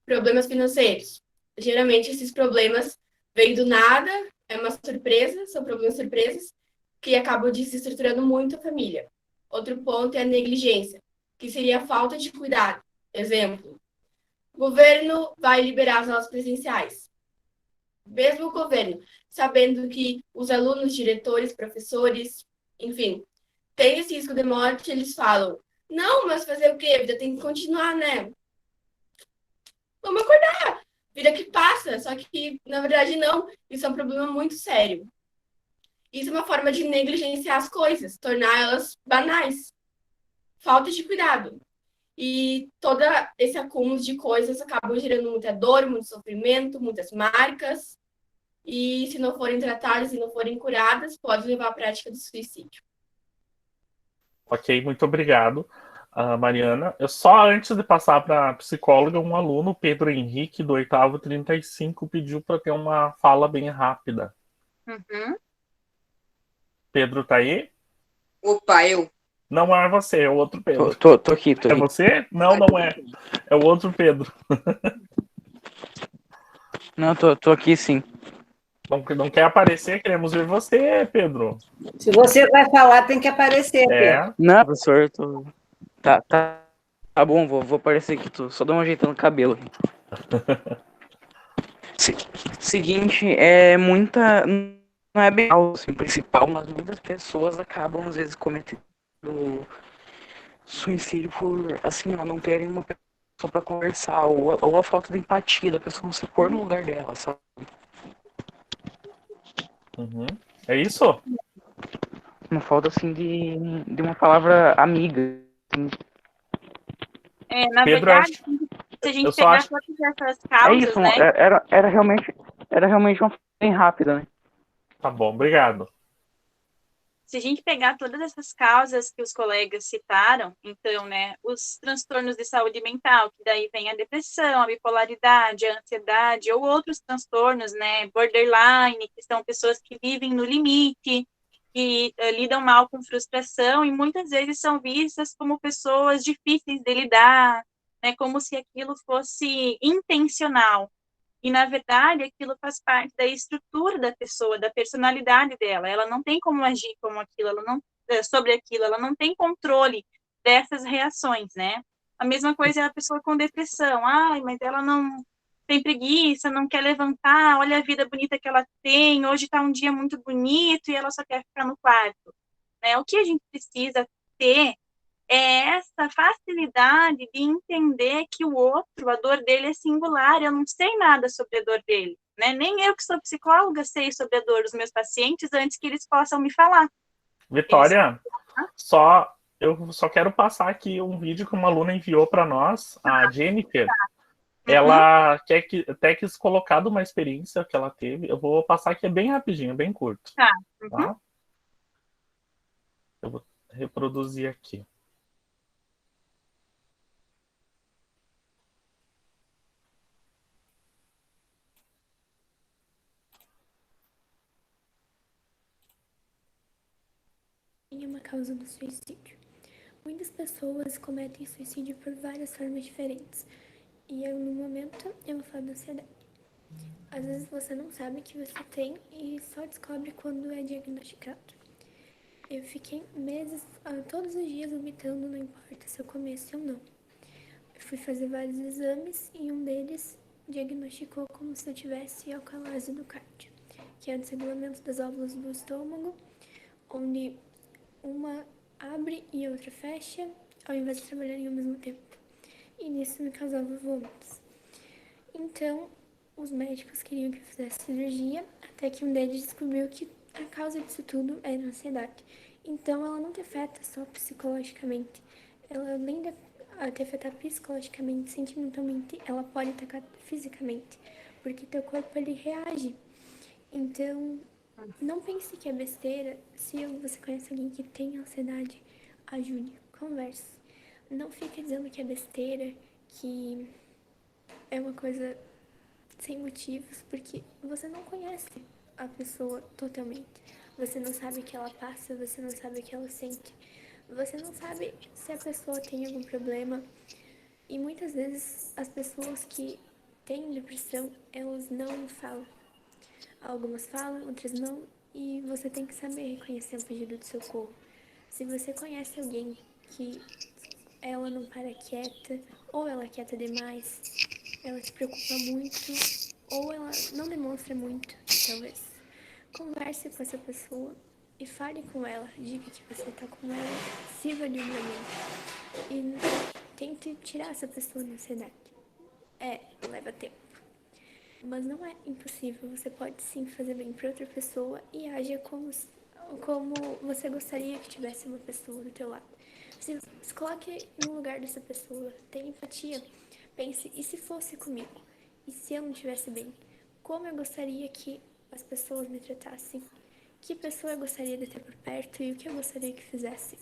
Problemas financeiros. Geralmente, esses problemas vêm do nada, é uma surpresa, são problemas surpresas, que acabam desestruturando muito a família. Outro ponto é a negligência, que seria a falta de cuidado. Exemplo, o governo vai liberar as aulas presenciais. Mesmo o governo, sabendo que os alunos, diretores, professores, enfim, tem esse risco de morte, eles falam, não, mas fazer o quê? A vida tem que continuar, né? Vamos acordar! Vida que passa, só que, na verdade, não. Isso é um problema muito sério. Isso é uma forma de negligenciar as coisas, tornar elas banais. Falta de cuidado. E todo esse acúmulo de coisas acabam gerando muita dor, muito sofrimento, muitas marcas. E se não forem tratadas e não forem curadas, pode levar à prática do suicídio. Ok, muito obrigado, Mariana. Eu só, antes de passar para a psicóloga, um aluno, Pedro Henrique, do 8º 35, pediu para ter uma fala bem rápida. Pedro, tá aí? Opa, eu. Não é você, é o outro Pedro. Tô aqui. É você? Não, não é. É o outro Pedro. Não, tô aqui sim. Não quer aparecer? Queremos ver você, Pedro. Se você vai falar, tem que aparecer, Pedro. Não, professor, Tá bom, vou aparecer aqui, só dá uma ajeitando o cabelo. Seguinte, não é bem algo assim, principal, mas muitas pessoas acabam, às vezes, cometendo suicídio por, assim, não terem uma pessoa pra conversar, ou a falta de empatia da pessoa não se pôr no lugar dela, sabe? É isso? Uma falta, assim, de uma palavra amiga. Assim. Na Pedro, verdade, se a gente pegar todas essas causas, isso, né? Era realmente uma coisa bem rápida, né? Tá bom, obrigado. Se a gente pegar todas essas causas que os colegas citaram, então, né, os transtornos de saúde mental, que daí vem a depressão, a bipolaridade, a ansiedade, ou outros transtornos, né, borderline, que são pessoas que vivem no limite, que lidam mal com frustração, e muitas vezes são vistas como pessoas difíceis de lidar, né, como se aquilo fosse intencional. E, na verdade, aquilo faz parte da estrutura da pessoa, da personalidade dela. Ela não tem como agir como aquilo, sobre aquilo, ela não tem controle dessas reações, né? A mesma coisa é a pessoa com depressão. Ai, mas ela não tem preguiça, não quer levantar, olha a vida bonita que ela tem, hoje está um dia muito bonito e ela só quer ficar no quarto. Né? O que a gente precisa ter é essa facilidade de entender que o outro, a dor dele é singular, eu não sei nada sobre a dor dele, né? Nem eu que sou psicóloga sei sobre a dor dos meus pacientes antes que eles possam me falar. Vitória, eu só quero passar aqui um vídeo que uma aluna enviou para nós, a Jennifer. Ela quis colocar de uma experiência que ela teve. Eu vou passar aqui, é bem rapidinho, bem curto. Tá? Eu vou reproduzir aqui. É uma causa do suicídio. Muitas pessoas cometem suicídio por várias formas diferentes. E eu, no momento, eu vou falar da ansiedade. Às vezes você não sabe que você tem e só descobre quando é diagnosticado. Eu fiquei meses, todos os dias, vomitando, não importa se eu comesse ou não. Eu fui fazer vários exames e um deles diagnosticou como se eu tivesse alcalose do cardio, que é o desregulamento das válvulas do estômago, onde uma abre e outra fecha, ao invés de trabalharem ao mesmo tempo. E nisso me causava vômitos. Então, os médicos queriam que eu fizesse cirurgia, até que um deles descobriu que a causa disso tudo era a ansiedade. Então, ela não te afeta só psicologicamente. Ela, além de te afetar psicologicamente, sentimentalmente, ela pode atacar fisicamente, porque teu corpo, ele reage. Então, não pense que é besteira. Se você conhece alguém que tem ansiedade, ajude, converse. Não fique dizendo que é besteira, que é uma coisa sem motivos, porque você não conhece a pessoa totalmente. Você não sabe o que ela passa, você não sabe o que ela sente. Você não sabe se a pessoa tem algum problema. E muitas vezes as pessoas que têm depressão, elas não falam. Algumas falam, outras não. E você tem que saber reconhecer o pedido de socorro. Se você conhece alguém que ela não para quieta, ou ela é quieta demais, ela se preocupa muito, ou ela não demonstra muito, talvez. Converse com essa pessoa e fale com ela. Diga que você tá com ela, sirva de um momento. E tente tirar essa pessoa da ansiedade. Leva tempo. Mas não é impossível. Você pode sim fazer bem para outra pessoa e agir como você gostaria que tivesse uma pessoa do teu lado. Se coloque no lugar dessa pessoa, tenha empatia. Pense, e se fosse comigo? E se eu não estivesse bem? Como eu gostaria que as pessoas me tratassem? Que pessoa eu gostaria de ter por perto e o que eu gostaria que fizessem?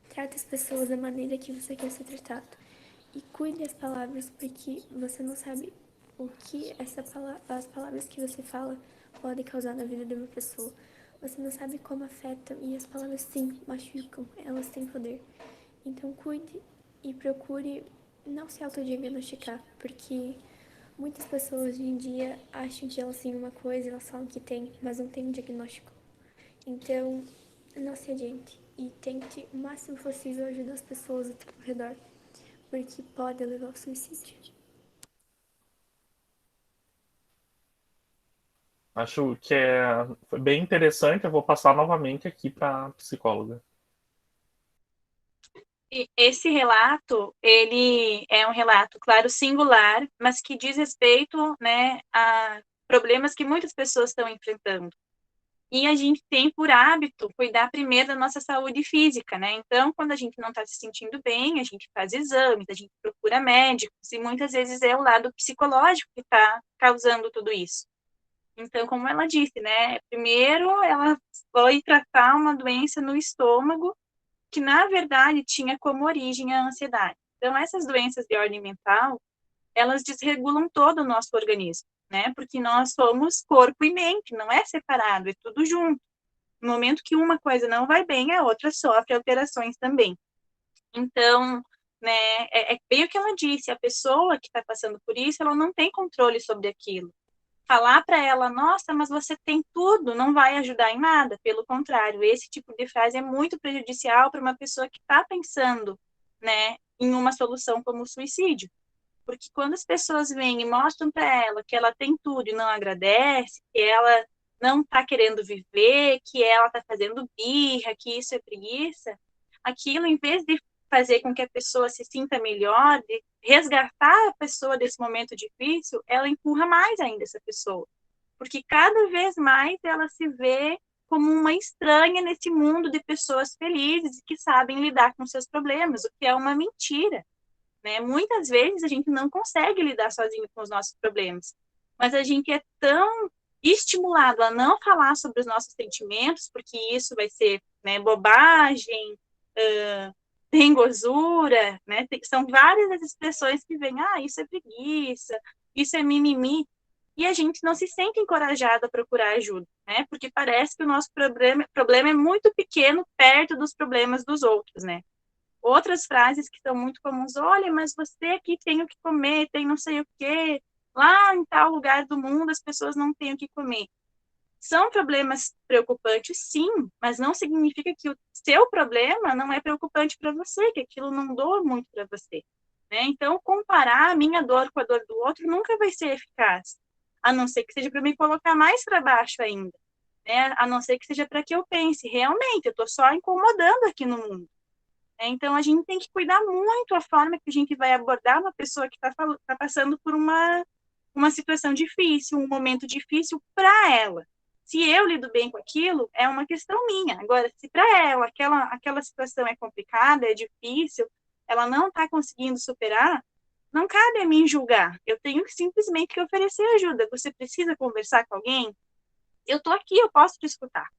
Trate as pessoas da maneira que você quer ser tratado. E cuide as palavras, porque você não sabe o que as palavras que você fala podem causar na vida de uma pessoa. Você não sabe como afetam, e as palavras sim machucam, elas têm poder. Então cuide e procure não se autodiagnosticar, porque muitas pessoas hoje em dia acham que elas têm uma coisa, elas falam que tem, mas não tem um diagnóstico. Então, não se adiante e tente o máximo possível ajudar as pessoas ao teu redor, porque pode levar ao suicídio. Acho que foi bem interessante. Eu vou passar novamente aqui para a psicóloga. E esse relato, ele é um relato, claro, singular, mas que diz respeito, né, a problemas que muitas pessoas estão enfrentando. E a gente tem por hábito cuidar primeiro da nossa saúde física, né? Então, quando a gente não está se sentindo bem, a gente faz exames, a gente procura médicos, e muitas vezes é o lado psicológico que está causando tudo isso. Então, como ela disse, né? Primeiro, ela foi tratar uma doença no estômago, que na verdade tinha como origem a ansiedade. Então, essas doenças de ordem mental, elas desregulam todo o nosso organismo, né? Porque nós somos corpo e mente, não é separado, é tudo junto. No momento que uma coisa não vai bem, a outra sofre alterações também. Então, né, é bem o que ela disse, a pessoa que está passando por isso, ela não tem controle sobre aquilo. Falar para ela, nossa, mas você tem tudo, não vai ajudar em nada. Pelo contrário, esse tipo de frase é muito prejudicial para uma pessoa que está pensando, né, em uma solução como o suicídio. Porque quando as pessoas vêm e mostram para ela que ela tem tudo e não agradece, que ela não está querendo viver, que ela está fazendo birra, que isso é preguiça, aquilo, em vez de fazer com que a pessoa se sinta melhor, de resgatar a pessoa desse momento difícil, ela empurra mais ainda essa pessoa. Porque cada vez mais ela se vê como uma estranha nesse mundo de pessoas felizes que sabem lidar com seus problemas, o que é uma mentira. Né? Muitas vezes a gente não consegue lidar sozinho com os nossos problemas, mas a gente é tão estimulado a não falar sobre os nossos sentimentos, porque isso vai ser, né, bobagem, tem gozura, né? São várias as expressões que vêm, isso é preguiça, isso é mimimi, e a gente não se sente encorajado a procurar ajuda, né? Porque parece que o nosso problema é muito pequeno perto dos problemas dos outros, né? Outras frases que são muito comuns, olha, mas você aqui tem o que comer, tem não sei o quê, lá em tal lugar do mundo as pessoas não têm o que comer. São problemas preocupantes, sim, mas não significa que o seu problema não é preocupante para você, que aquilo não doa muito para você. Né? Então, comparar a minha dor com a dor do outro nunca vai ser eficaz, a não ser que seja para me colocar mais para baixo ainda, né? A não ser que seja para que eu pense, realmente, eu estou só incomodando aqui no mundo. Então, a gente tem que cuidar muito a forma que a gente vai abordar uma pessoa que está passando por uma situação difícil, um momento difícil para ela. Se eu lido bem com aquilo, é uma questão minha. Agora, se para ela aquela situação é complicada, é difícil, ela não está conseguindo superar, não cabe a mim julgar. Eu tenho que simplesmente oferecer ajuda. Você precisa conversar com alguém? Eu estou aqui, eu posso te escutar.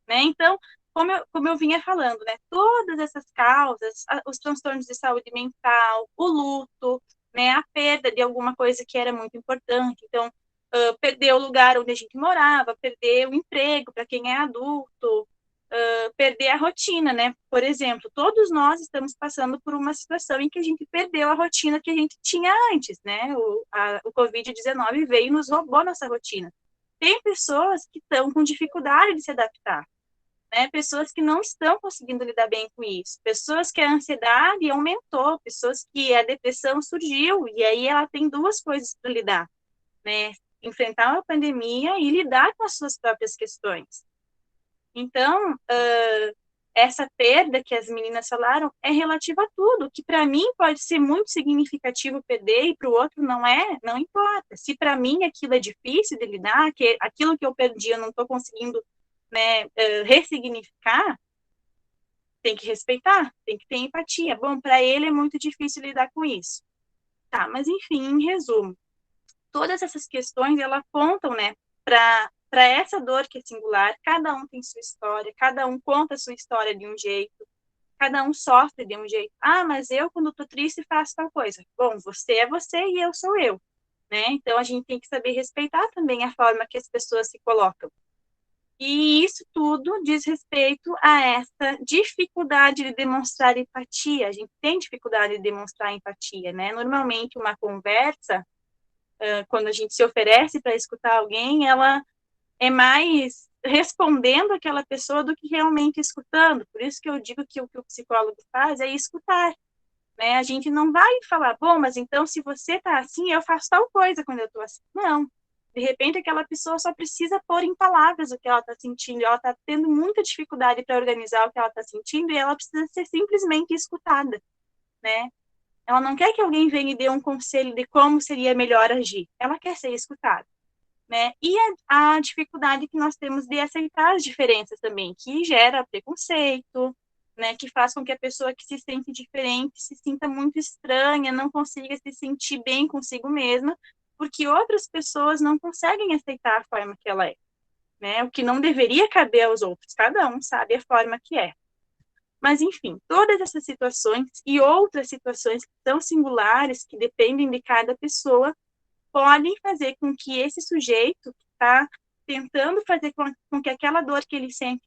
Né? Então, como eu vinha falando, né, todas essas causas, os transtornos de saúde mental, o luto, né, a perda de alguma coisa que era muito importante, então, perder o lugar onde a gente morava, perder o emprego para quem é adulto, perder a rotina, né, por exemplo, todos nós estamos passando por uma situação em que a gente perdeu a rotina que a gente tinha antes, né, o Covid-19 veio e nos roubou nossa rotina. Tem pessoas que estão com dificuldade de se adaptar, né? Pessoas que não estão conseguindo lidar bem com isso, pessoas que a ansiedade aumentou, pessoas que a depressão surgiu, e aí ela tem duas coisas para lidar, né? Enfrentar uma pandemia e lidar com as suas próprias questões. Então, essa perda que as meninas falaram é relativa a tudo, que para mim pode ser muito significativo perder e para o outro não é, não importa. Se para mim aquilo é difícil de lidar, que aquilo que eu perdi eu não estou conseguindo, né, ressignificar, tem que respeitar, tem que ter empatia. Bom, para ele é muito difícil lidar com isso. Tá, mas enfim, em resumo, todas essas questões, elas apontam, né, para essa dor que é singular, cada um tem sua história, cada um conta a sua história de um jeito, cada um sofre de um jeito. Ah, mas eu, quando estou triste, faço tal coisa. Bom, você é você e eu sou eu, né? Então, a gente tem que saber respeitar também a forma que as pessoas se colocam. E isso tudo diz respeito a essa dificuldade de demonstrar empatia. A gente tem dificuldade de demonstrar empatia, né? Normalmente, uma conversa, quando a gente se oferece para escutar alguém, ela é mais respondendo aquela pessoa do que realmente escutando. Por isso que eu digo que o que o psicólogo faz é escutar, né? A gente não vai falar, bom, mas então se você está assim, eu faço tal coisa quando eu estou assim. Não. De repente, aquela pessoa só precisa pôr em palavras o que ela está sentindo, ela está tendo muita dificuldade para organizar o que ela está sentindo e ela precisa ser simplesmente escutada, né? Ela não quer que alguém venha e dê um conselho de como seria melhor agir, ela quer ser escutada, né? E a dificuldade que nós temos de aceitar as diferenças também, que gera preconceito, né? Que faz com que a pessoa que se sente diferente se sinta muito estranha, não consiga se sentir bem consigo mesma, porque outras pessoas não conseguem aceitar a forma que ela é, né? O que não deveria caber aos outros, cada um sabe a forma que é. Mas, enfim, todas essas situações e outras situações que são singulares, que dependem de cada pessoa, podem fazer com que esse sujeito que está tentando fazer com que aquela dor que ele sente,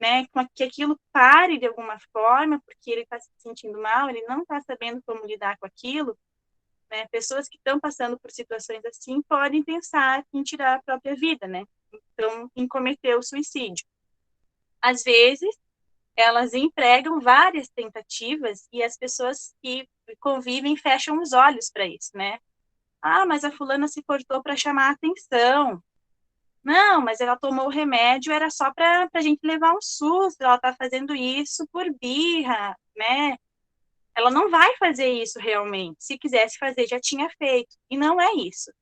né, com que aquilo pare de alguma forma, porque ele está se sentindo mal, ele não está sabendo como lidar com aquilo, né, pessoas que estão passando por situações assim podem pensar em tirar a própria vida, né, então, em cometer o suicídio. Às vezes, elas empregam várias tentativas e as pessoas que convivem fecham os olhos para isso, né? Ah, mas a fulana se cortou para chamar a atenção. Não, mas ela tomou o remédio, era só para a gente levar um susto, ela está fazendo isso por birra, né? Ela não vai fazer isso realmente. Se quisesse fazer, já tinha feito. E não é isso,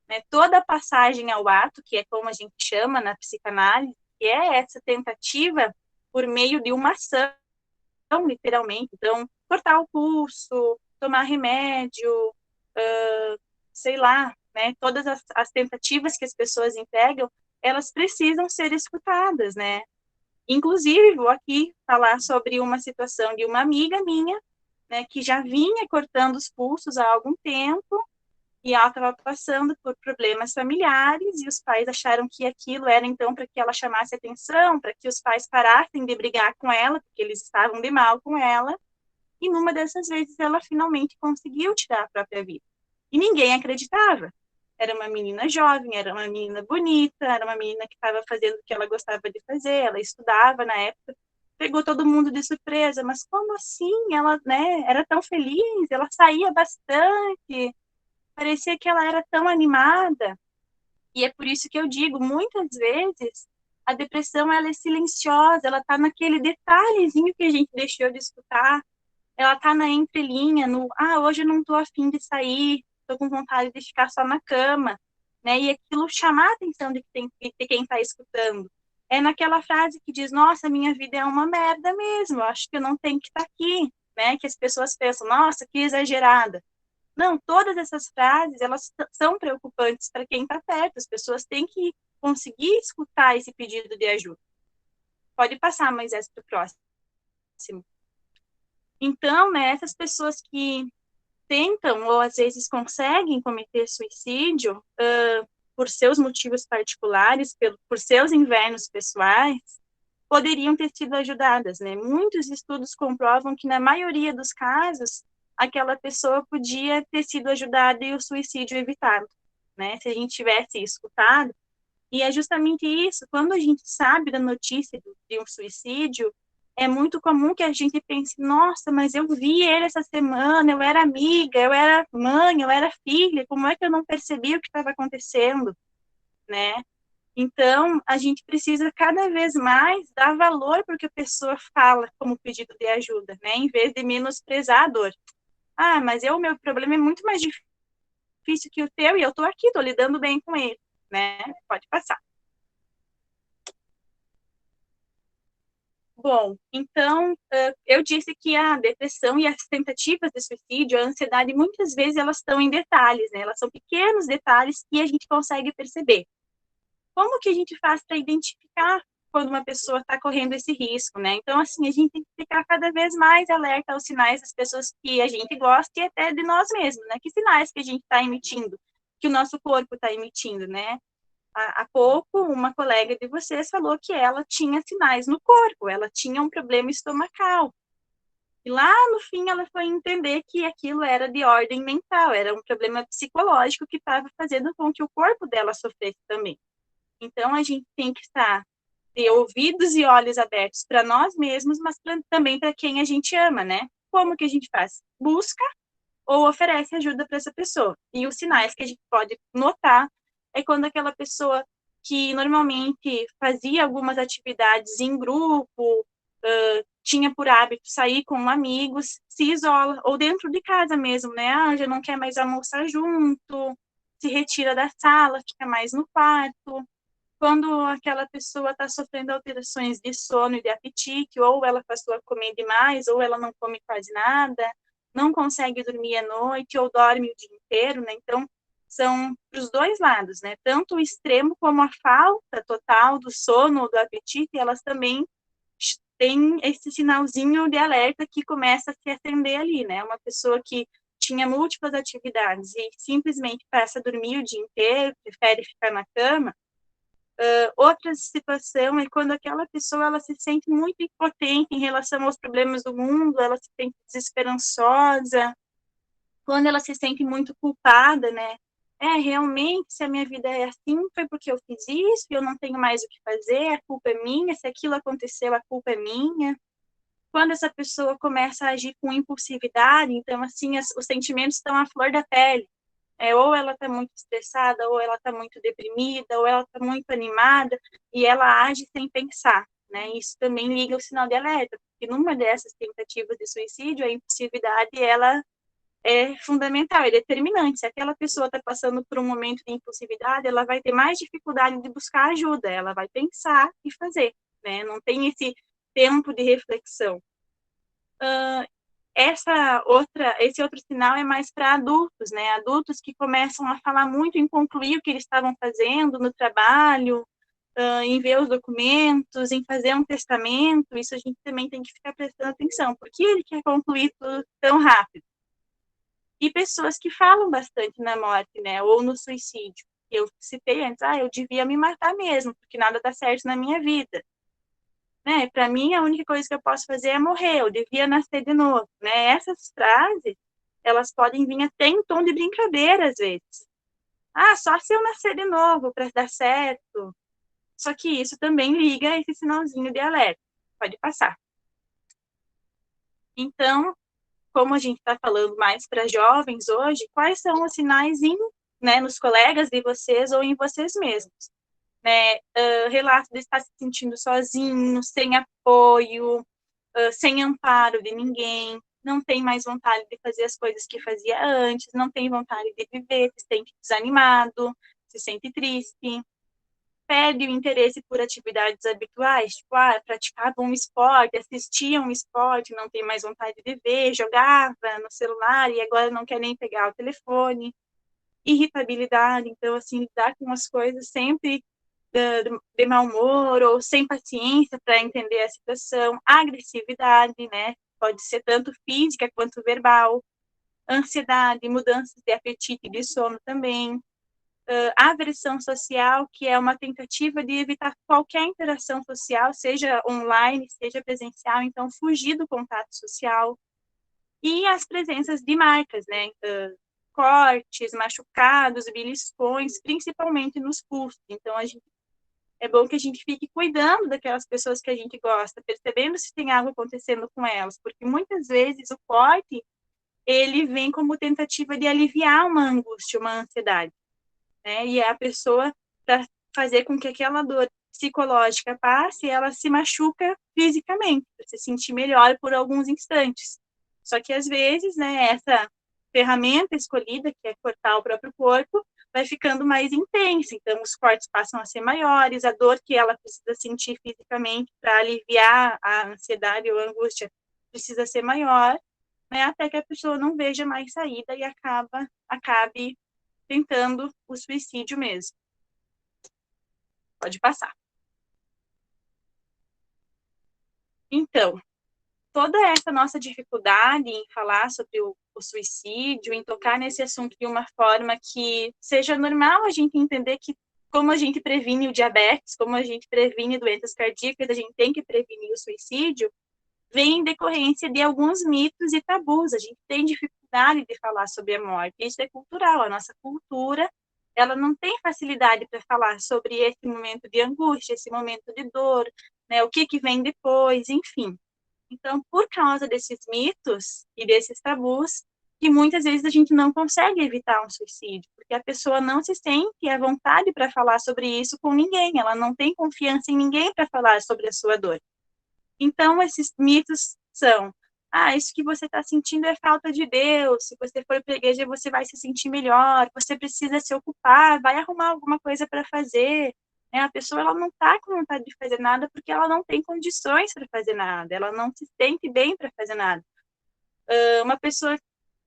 né? Toda passagem ao ato, que é como a gente chama na psicanálise, que é essa tentativa por meio de uma ação, literalmente. Então, cortar o pulso, tomar remédio, sei lá, né? Todas as tentativas que as pessoas entregam, elas precisam ser escutadas, né? Inclusive, vou aqui falar sobre uma situação de uma amiga minha, né, que já vinha cortando os pulsos há algum tempo, e ela estava passando por problemas familiares, e os pais acharam que aquilo era, então, para que ela chamasse atenção, para que os pais parassem de brigar com ela, porque eles estavam de mal com ela, e numa dessas vezes ela finalmente conseguiu tirar a própria vida. E ninguém acreditava. Era uma menina jovem, era uma menina bonita, era uma menina que estava fazendo o que ela gostava de fazer, ela estudava na época, pegou todo mundo de surpresa, mas como assim? Ela, né, era tão feliz, ela saía bastante, parecia que ela era tão animada. E é por isso que eu digo, muitas vezes, a depressão, ela é silenciosa, ela está naquele detalhezinho que a gente deixou de escutar, ela está na entrelinha, no, hoje eu não estou afim de sair, estou com vontade de ficar só na cama, né, e aquilo chamar a atenção de quem está escutando. É naquela frase que diz, nossa, minha vida é uma merda mesmo, eu acho que eu não tenho que estar aqui, né, que as pessoas pensam, nossa, que exagerada. Não, todas essas frases, elas são preocupantes para quem está perto, as pessoas têm que conseguir escutar esse pedido de ajuda. Pode passar, Moisés, para o próximo. Então, né, essas pessoas que tentam ou às vezes conseguem cometer suicídio por seus motivos particulares, por seus invernos pessoais, poderiam ter sido ajudadas, né? Muitos estudos comprovam que na maioria dos casos aquela pessoa podia ter sido ajudada e o suicídio evitado, né? Se a gente tivesse escutado. E é justamente isso, quando a gente sabe da notícia de um suicídio, é muito comum que a gente pense, nossa, mas eu vi ele essa semana, eu era amiga, eu era mãe, eu era filha, como é que eu não percebi o que estava acontecendo, né? Então, a gente precisa cada vez mais dar valor para o que a pessoa fala como pedido de ajuda, né? Em vez de menosprezar a dor. Ah, mas o meu problema é muito mais difícil que o teu e eu estou aqui, estou lidando bem com ele, né? Pode passar. Bom, então, eu disse que a depressão e as tentativas de suicídio, a ansiedade, muitas vezes elas estão em detalhes, né? Elas são pequenos detalhes que a gente consegue perceber. Como que a gente faz para identificar quando uma pessoa está correndo esse risco, né? Então, assim, a gente tem que ficar cada vez mais alerta aos sinais das pessoas que a gente gosta e até de nós mesmos, né? Que sinais que a gente está emitindo, que o nosso corpo está emitindo, né? Há pouco, uma colega de vocês falou que ela tinha sinais no corpo, ela tinha um problema estomacal. E lá, no fim, ela foi entender que aquilo era de ordem mental, era um problema psicológico que estava fazendo com que o corpo dela sofresse também. Então, a gente tem que estar de ouvidos e olhos abertos para nós mesmos, mas também para quem a gente ama, né? Como que a gente faz? Busca ou oferece ajuda para essa pessoa. E os sinais que a gente pode notar é quando aquela pessoa que normalmente fazia algumas atividades em grupo, tinha por hábito sair com amigos, se isola, ou dentro de casa mesmo, né? Ah, já não quer mais almoçar junto, se retira da sala, fica mais no quarto. Quando aquela pessoa está sofrendo alterações de sono e de apetite, ou ela passou a comer demais, ou ela não come quase nada, não consegue dormir à noite, ou dorme o dia inteiro, né? Então, são para os dois lados, né? Tanto o extremo como a falta total do sono ou do apetite, elas também têm esse sinalzinho de alerta que começa a se acender ali, né? Uma pessoa que tinha múltiplas atividades e simplesmente passa a dormir o dia inteiro, prefere ficar na cama. Outra situação é quando aquela pessoa ela se sente muito impotente em relação aos problemas do mundo, ela se sente desesperançosa, quando ela se sente muito culpada, né? Realmente, se a minha vida é assim, foi porque eu fiz isso e eu não tenho mais o que fazer, a culpa é minha, se aquilo aconteceu, a culpa é minha. Quando essa pessoa começa a agir com impulsividade, então, assim, os sentimentos estão à flor da pele. Ou ela está muito estressada, ou ela está muito deprimida, ou ela está muito animada, e ela age sem pensar, né? Isso também liga o sinal de alerta, porque numa dessas tentativas de suicídio, a impulsividade, ela é fundamental, é determinante. Se aquela pessoa está passando por um momento de impulsividade, ela vai ter mais dificuldade de buscar ajuda, ela vai pensar e fazer, né? Não tem esse tempo de reflexão. Esse outro sinal é mais para adultos, né? Adultos que começam a falar muito em concluir o que eles estavam fazendo no trabalho, em ver os documentos, em fazer um testamento. Isso a gente também tem que ficar prestando atenção, porque ele quer concluir tudo tão rápido. E pessoas que falam bastante na morte, né? Ou no suicídio. Eu citei antes, eu devia me matar mesmo, porque nada dá certo na minha vida. Né? Para mim, a única coisa que eu posso fazer é morrer, eu devia nascer de novo, né? Essas frases, elas podem vir até em tom de brincadeira, às vezes. Só se eu nascer de novo para dar certo. Só que isso também liga esse sinalzinho de alerta. Pode passar. Então, como a gente está falando mais para jovens hoje, quais são os sinais nos colegas de vocês ou em vocês mesmos? Né, relato de estar se sentindo sozinho, sem apoio, sem amparo de ninguém, não tem mais vontade de fazer as coisas que fazia antes, não tem vontade de viver, se sente desanimado, se sente triste, perde o interesse por atividades habituais, tipo, praticava um esporte, assistia um esporte, não tem mais vontade de ver, jogava no celular e agora não quer nem pegar o telefone, irritabilidade, então, assim, lidar com as coisas sempre de mau humor ou sem paciência para entender a situação, agressividade, né? Pode ser tanto física quanto verbal, ansiedade, mudanças de apetite e de sono também, aversão social, que é uma tentativa de evitar qualquer interação social, seja online, seja presencial, então fugir do contato social, e as presenças de marcas, né? Cortes, machucados, beliscões, principalmente nos pulsos. Então, é bom que a gente fique cuidando daquelas pessoas que a gente gosta, percebendo se tem algo acontecendo com elas, porque muitas vezes o corte, ele vem como tentativa de aliviar uma angústia, uma ansiedade, né? E a pessoa, para fazer com que aquela dor psicológica passe, ela se machuca fisicamente, para se sentir melhor por alguns instantes. Só que, às vezes, né, essa ferramenta escolhida, que é cortar o próprio corpo, vai ficando mais intensa, então os cortes passam a ser maiores, a dor que ela precisa sentir fisicamente para aliviar a ansiedade ou a angústia precisa ser maior, né, até que a pessoa não veja mais saída e acabe tentando o suicídio mesmo. Pode passar. Então, toda essa nossa dificuldade em falar sobre o suicídio, em tocar nesse assunto de uma forma que seja normal a gente entender que, como a gente previne o diabetes, como a gente previne doenças cardíacas, a gente tem que prevenir o suicídio, vem em decorrência de alguns mitos e tabus. A gente tem dificuldade de falar sobre a morte. Isso é cultural. A nossa cultura, ela não tem facilidade para falar sobre esse momento de angústia, esse momento de dor, né, o que vem depois, enfim. Então, por causa desses mitos e desses tabus, que muitas vezes a gente não consegue evitar um suicídio, porque a pessoa não se sente à vontade para falar sobre isso com ninguém, ela não tem confiança em ninguém para falar sobre a sua dor. Então, esses mitos são: isso que você está sentindo é falta de Deus, se você for para a igreja você vai se sentir melhor, você precisa se ocupar, vai arrumar alguma coisa para fazer. A pessoa, ela não está com vontade de fazer nada porque ela não tem condições para fazer nada, ela não se sente bem para fazer nada. Uma pessoa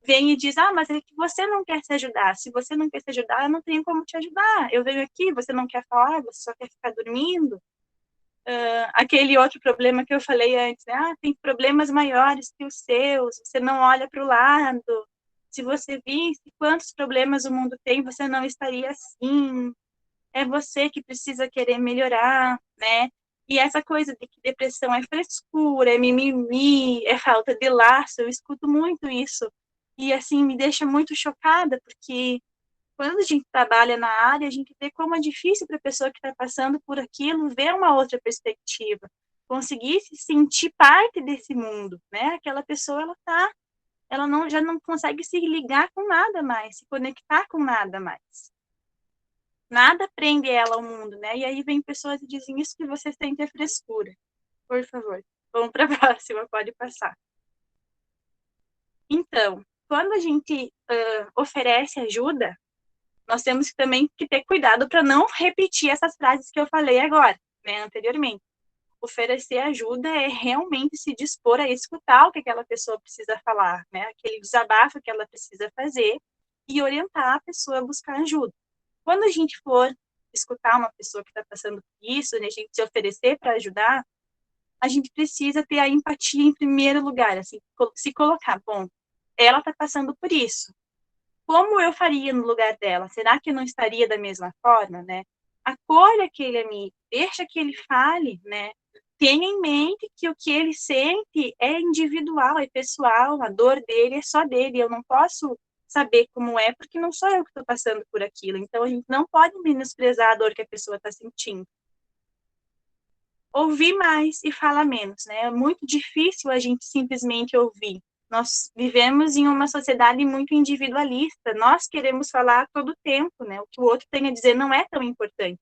vem e diz: mas é que você não quer se ajudar, se você não quer se ajudar, eu não tenho como te ajudar, eu venho aqui, você não quer falar, você só quer ficar dormindo. Aquele outro problema que eu falei antes, né? Tem problemas maiores que os seus, você não olha para o lado, se você visse quantos problemas o mundo tem, você não estaria assim, é você que precisa querer melhorar, né? E essa coisa de que depressão é frescura, é mimimi, é falta de laço, eu escuto muito isso. E, assim, me deixa muito chocada, porque quando a gente trabalha na área, a gente vê como é difícil para a pessoa que está passando por aquilo ver uma outra perspectiva, conseguir se sentir parte desse mundo, né? Aquela pessoa, ela já não consegue se ligar com nada mais, se conectar com nada mais. Nada prende ela ao mundo, né? E aí vem pessoas e dizem: isso que você sente é frescura. Por favor, vamos para a próxima, pode passar. Então, quando a gente oferece ajuda, nós temos também que ter cuidado para não repetir essas frases que eu falei agora, né, anteriormente. Oferecer ajuda é realmente se dispor a escutar o que aquela pessoa precisa falar, né? Aquele desabafo que ela precisa fazer e orientar a pessoa a buscar ajuda. Quando a gente for escutar uma pessoa que está passando por isso, né, a gente se oferecer para ajudar, a gente precisa ter a empatia em primeiro lugar, assim, se colocar: bom, ela está passando por isso. Como eu faria no lugar dela? Será que eu não estaria da mesma forma, né? Acolha aquele amigo, deixa que ele fale, né? Tenha em mente que o que ele sente é individual, é pessoal, a dor dele é só dele, eu não posso saber como é, porque não sou eu que estou passando por aquilo. Então, a gente não pode menosprezar a dor que a pessoa está sentindo. Ouvir mais e falar menos, né? É muito difícil a gente simplesmente ouvir. Nós vivemos em uma sociedade muito individualista. Nós queremos falar a todo tempo, né? O que o outro tem a dizer não é tão importante.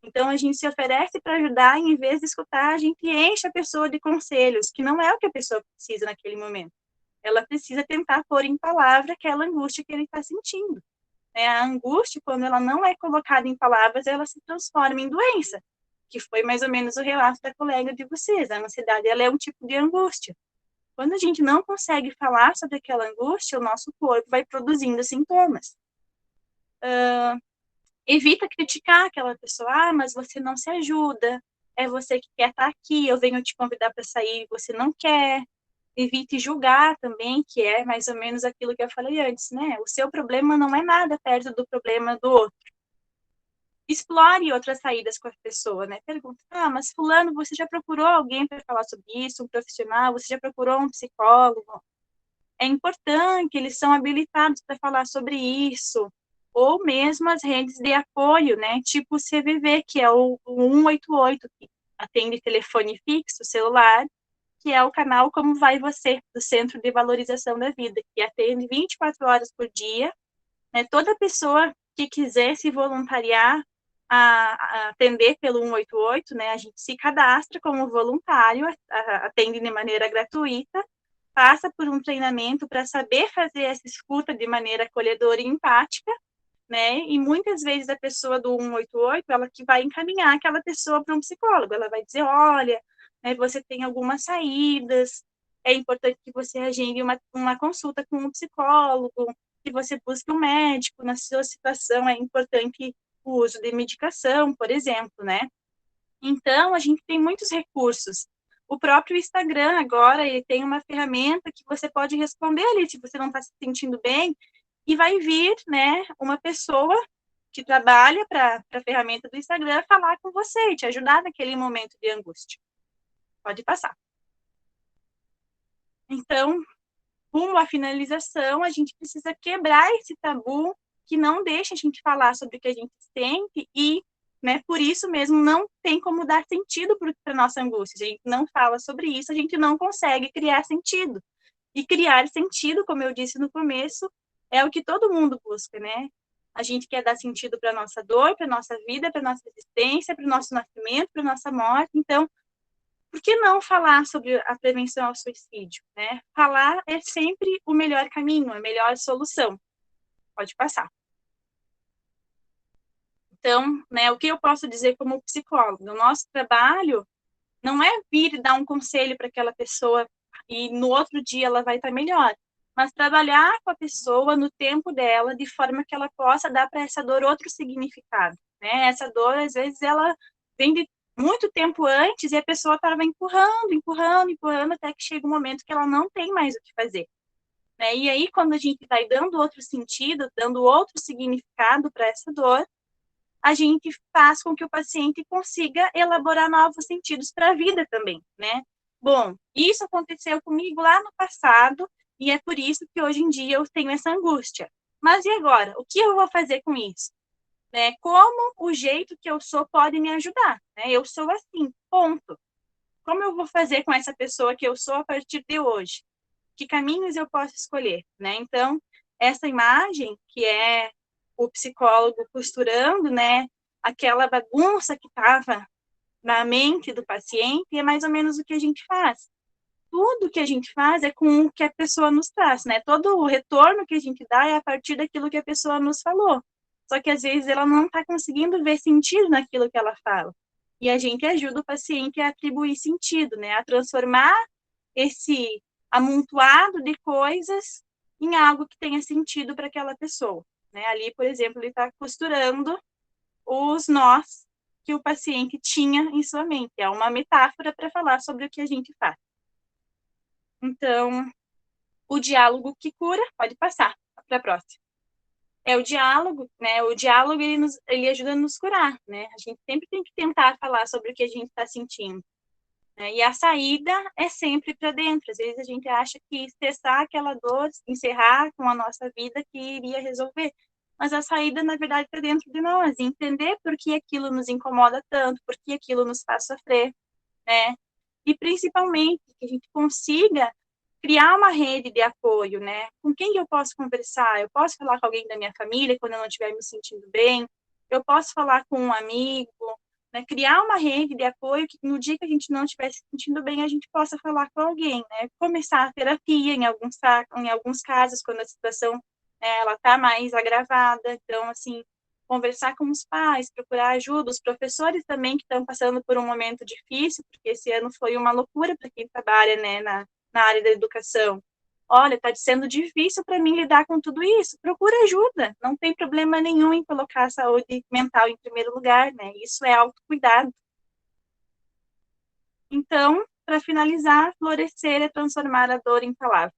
Então, a gente se oferece para ajudar e, em vez de escutar, a gente enche a pessoa de conselhos, que não é o que a pessoa precisa naquele momento. Ela precisa tentar pôr em palavra aquela angústia que ele está sentindo. A angústia, quando ela não é colocada em palavras, ela se transforma em doença, que foi mais ou menos o relato da colega de vocês. A ansiedade, ela é um tipo de angústia. Quando a gente não consegue falar sobre aquela angústia, o nosso corpo vai produzindo sintomas. evita criticar aquela pessoa. Ah, mas você não se ajuda, é você que quer estar aqui, eu venho te convidar para sair e você não quer. Evite julgar também, que é mais ou menos aquilo que eu falei antes, né? O seu problema não é nada perto do problema do outro. Explore outras saídas com a pessoa, né? Pergunta, ah, mas fulano, você já procurou alguém para falar sobre isso, um profissional? Você já procurou um psicólogo? É importante, eles são habilitados para falar sobre isso. Ou mesmo as redes de apoio, né? Tipo o CVV, que é o 188, que atende telefone fixo, celular, que é o canal Como Vai Você, do Centro de Valorização da Vida, que atende 24 horas por dia, né? Toda pessoa que quiser se voluntariar a atender pelo 188, né? A gente se cadastra como voluntário, atende de maneira gratuita, passa por um treinamento para saber fazer essa escuta de maneira acolhedora e empática, né? E muitas vezes a pessoa do 188, ela que vai encaminhar aquela pessoa para um psicólogo, ela vai dizer, olha, né, você tem algumas saídas, é importante que você agende uma consulta com um psicólogo, que você busque um médico, na sua situação é importante o uso de medicação, por exemplo, né? Então, a gente tem muitos recursos. O próprio Instagram agora, ele tem uma ferramenta que você pode responder ali, se você não está se sentindo bem, e vai vir, né, uma pessoa que trabalha para a ferramenta do Instagram falar com você e te ajudar naquele momento de angústia. Pode passar. Então, rumo à finalização, a gente precisa quebrar esse tabu que não deixa a gente falar sobre o que a gente sente e, né, por isso mesmo não tem como dar sentido para a nossa angústia. A gente não fala sobre isso, a gente não consegue criar sentido. E criar sentido, como eu disse no começo, é o que todo mundo busca, né? A gente quer dar sentido para a nossa dor, para a nossa vida, para a nossa existência, para o nosso nascimento, para a nossa morte. Então, por que não falar sobre a prevenção ao suicídio, né? Falar é sempre o melhor caminho, a melhor solução. Pode passar. Então, né, o que eu posso dizer como psicólogo? O nosso trabalho não é vir e dar um conselho para aquela pessoa e no outro dia ela vai estar melhor, mas trabalhar com a pessoa no tempo dela, de forma que ela possa dar para essa dor outro significado, né? Essa dor, às vezes, ela vem de muito tempo antes e a pessoa estava empurrando, até que chega um momento que ela não tem mais o que fazer, né? E aí, quando a gente vai dando outro sentido, dando outro significado para essa dor, a gente faz com que o paciente consiga elaborar novos sentidos para a vida também, né? Bom, isso aconteceu comigo lá no passado e é por isso que hoje em dia eu tenho essa angústia. Mas e agora? O que eu vou fazer com isso? Né? Como o jeito que eu sou pode me ajudar? Né? Eu sou assim, ponto. Como eu vou fazer com essa pessoa que eu sou a partir de hoje? Que caminhos eu posso escolher? Né? Então, essa imagem, que é o psicólogo costurando, né, aquela bagunça que estava na mente do paciente, é mais ou menos o que a gente faz. Tudo que a gente faz é com o que a pessoa nos traz, né? Todo o retorno que a gente dá é a partir daquilo que a pessoa nos falou. Só que às vezes ela não está conseguindo ver sentido naquilo que ela fala. E a gente ajuda o paciente a atribuir sentido, né? A transformar esse amontoado de coisas em algo que tenha sentido para aquela pessoa. Né? Ali, por exemplo, ele está costurando os nós que o paciente tinha em sua mente. É uma metáfora para falar sobre o que a gente faz. Então, o diálogo que cura, pode passar para a próxima. É o diálogo, né? O diálogo, ele ajuda a nos curar, né? A gente sempre tem que tentar falar sobre o que a gente está sentindo. Né? E a saída é sempre para dentro. Às vezes a gente acha que cessar aquela dor, encerrar com a nossa vida, que iria resolver. Mas a saída, na verdade, está dentro de nós. Entender por que aquilo nos incomoda tanto, por que aquilo nos faz sofrer, né? E, principalmente, que a gente consiga criar uma rede de apoio, né? Com quem eu posso conversar? Eu posso falar com alguém da minha família quando eu não estiver me sentindo bem? Eu posso falar com um amigo? Né? Criar uma rede de apoio que no dia que a gente não estiver se sentindo bem, a gente possa falar com alguém, né? Começar a terapia em alguns casos, quando a situação ela está mais agravada. Então, assim, conversar com os pais, procurar ajuda, os professores também que estão passando por um momento difícil, porque esse ano foi uma loucura para quem trabalha, né, na área da educação. olha, está sendo difícil para mim lidar com tudo isso, procura ajuda, não tem problema nenhum em colocar a saúde mental em primeiro lugar, né? Isso é autocuidado. Então, para finalizar, florescer é transformar a dor em palavras.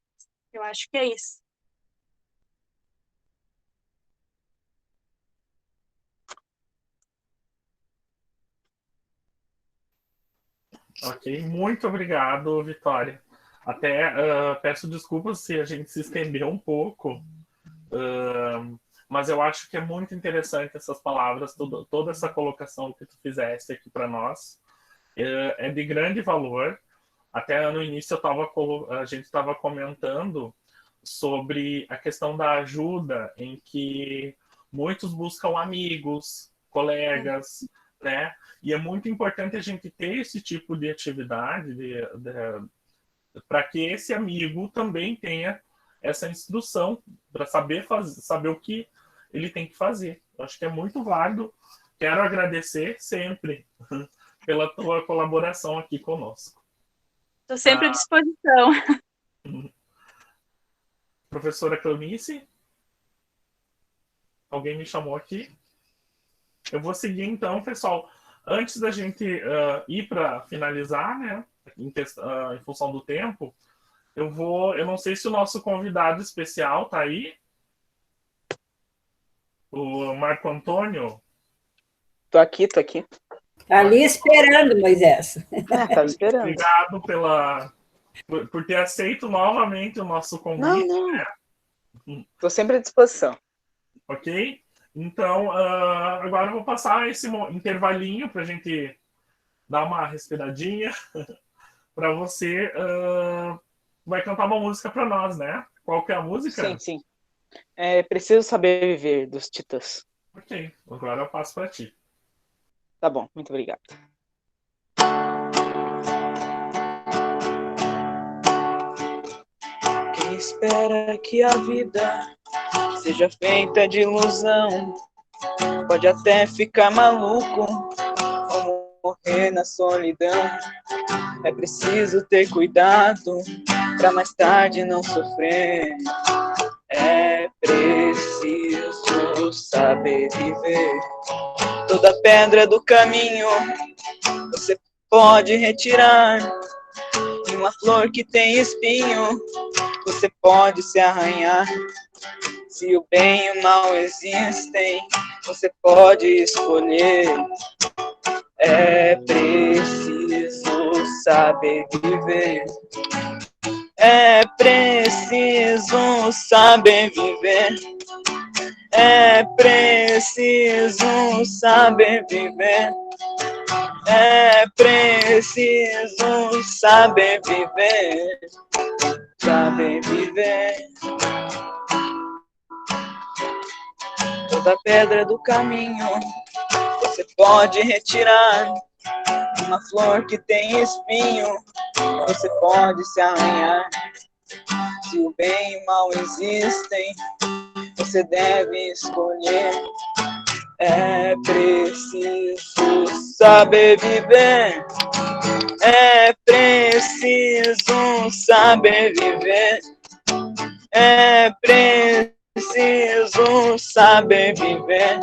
Eu acho que é isso. Ok, muito obrigado, Vitória. Até peço desculpas se a gente se estendeu um pouco, mas eu acho que é muito interessante essas palavras, toda essa colocação que tu fizeste aqui para nós. É de grande valor. Até no início a gente estava comentando sobre a questão da ajuda, em que muitos buscam amigos, colegas, né? E é muito importante a gente ter esse tipo de atividade para que esse amigo também tenha essa instrução para saber o que ele tem que fazer. Eu acho que é muito válido. Quero agradecer sempre pela tua colaboração aqui conosco. Estou sempre à disposição. Professora Cleonice? Alguém me chamou aqui? Eu vou seguir então, pessoal. Antes da gente ir para finalizar, né, em função do tempo, eu não sei se o nosso convidado especial está aí. O Marco Antônio. Tô aqui. Ali esperando, Moisés. Tá esperando. Obrigado por ter aceito novamente o nosso convite. Não. Né? Tô sempre à disposição. Ok? Então, agora eu vou passar esse intervalinho para a gente dar uma respiradinha. Para você, vai cantar uma música para nós, né? Qual que é a música? Sim. Preciso Saber Viver, dos Titãs. Ok, agora eu passo para ti. Tá bom, muito obrigado. Quem espera que a vida seja feita de ilusão pode até ficar maluco ou morrer na solidão. É preciso ter cuidado pra mais tarde não sofrer. É preciso saber viver. Toda pedra do caminho você pode retirar. E uma flor que tem espinho você pode se arranhar. Se o bem e o mal existem, você pode escolher. É preciso saber viver. É preciso saber viver. É preciso saber viver. É preciso saber viver. Saber viver. Toda pedra do caminho você pode retirar. Uma flor que tem espinho você pode se arranhar. Se o bem e o mal existem, você deve escolher. É preciso saber viver. É preciso saber viver. É preciso saber viver.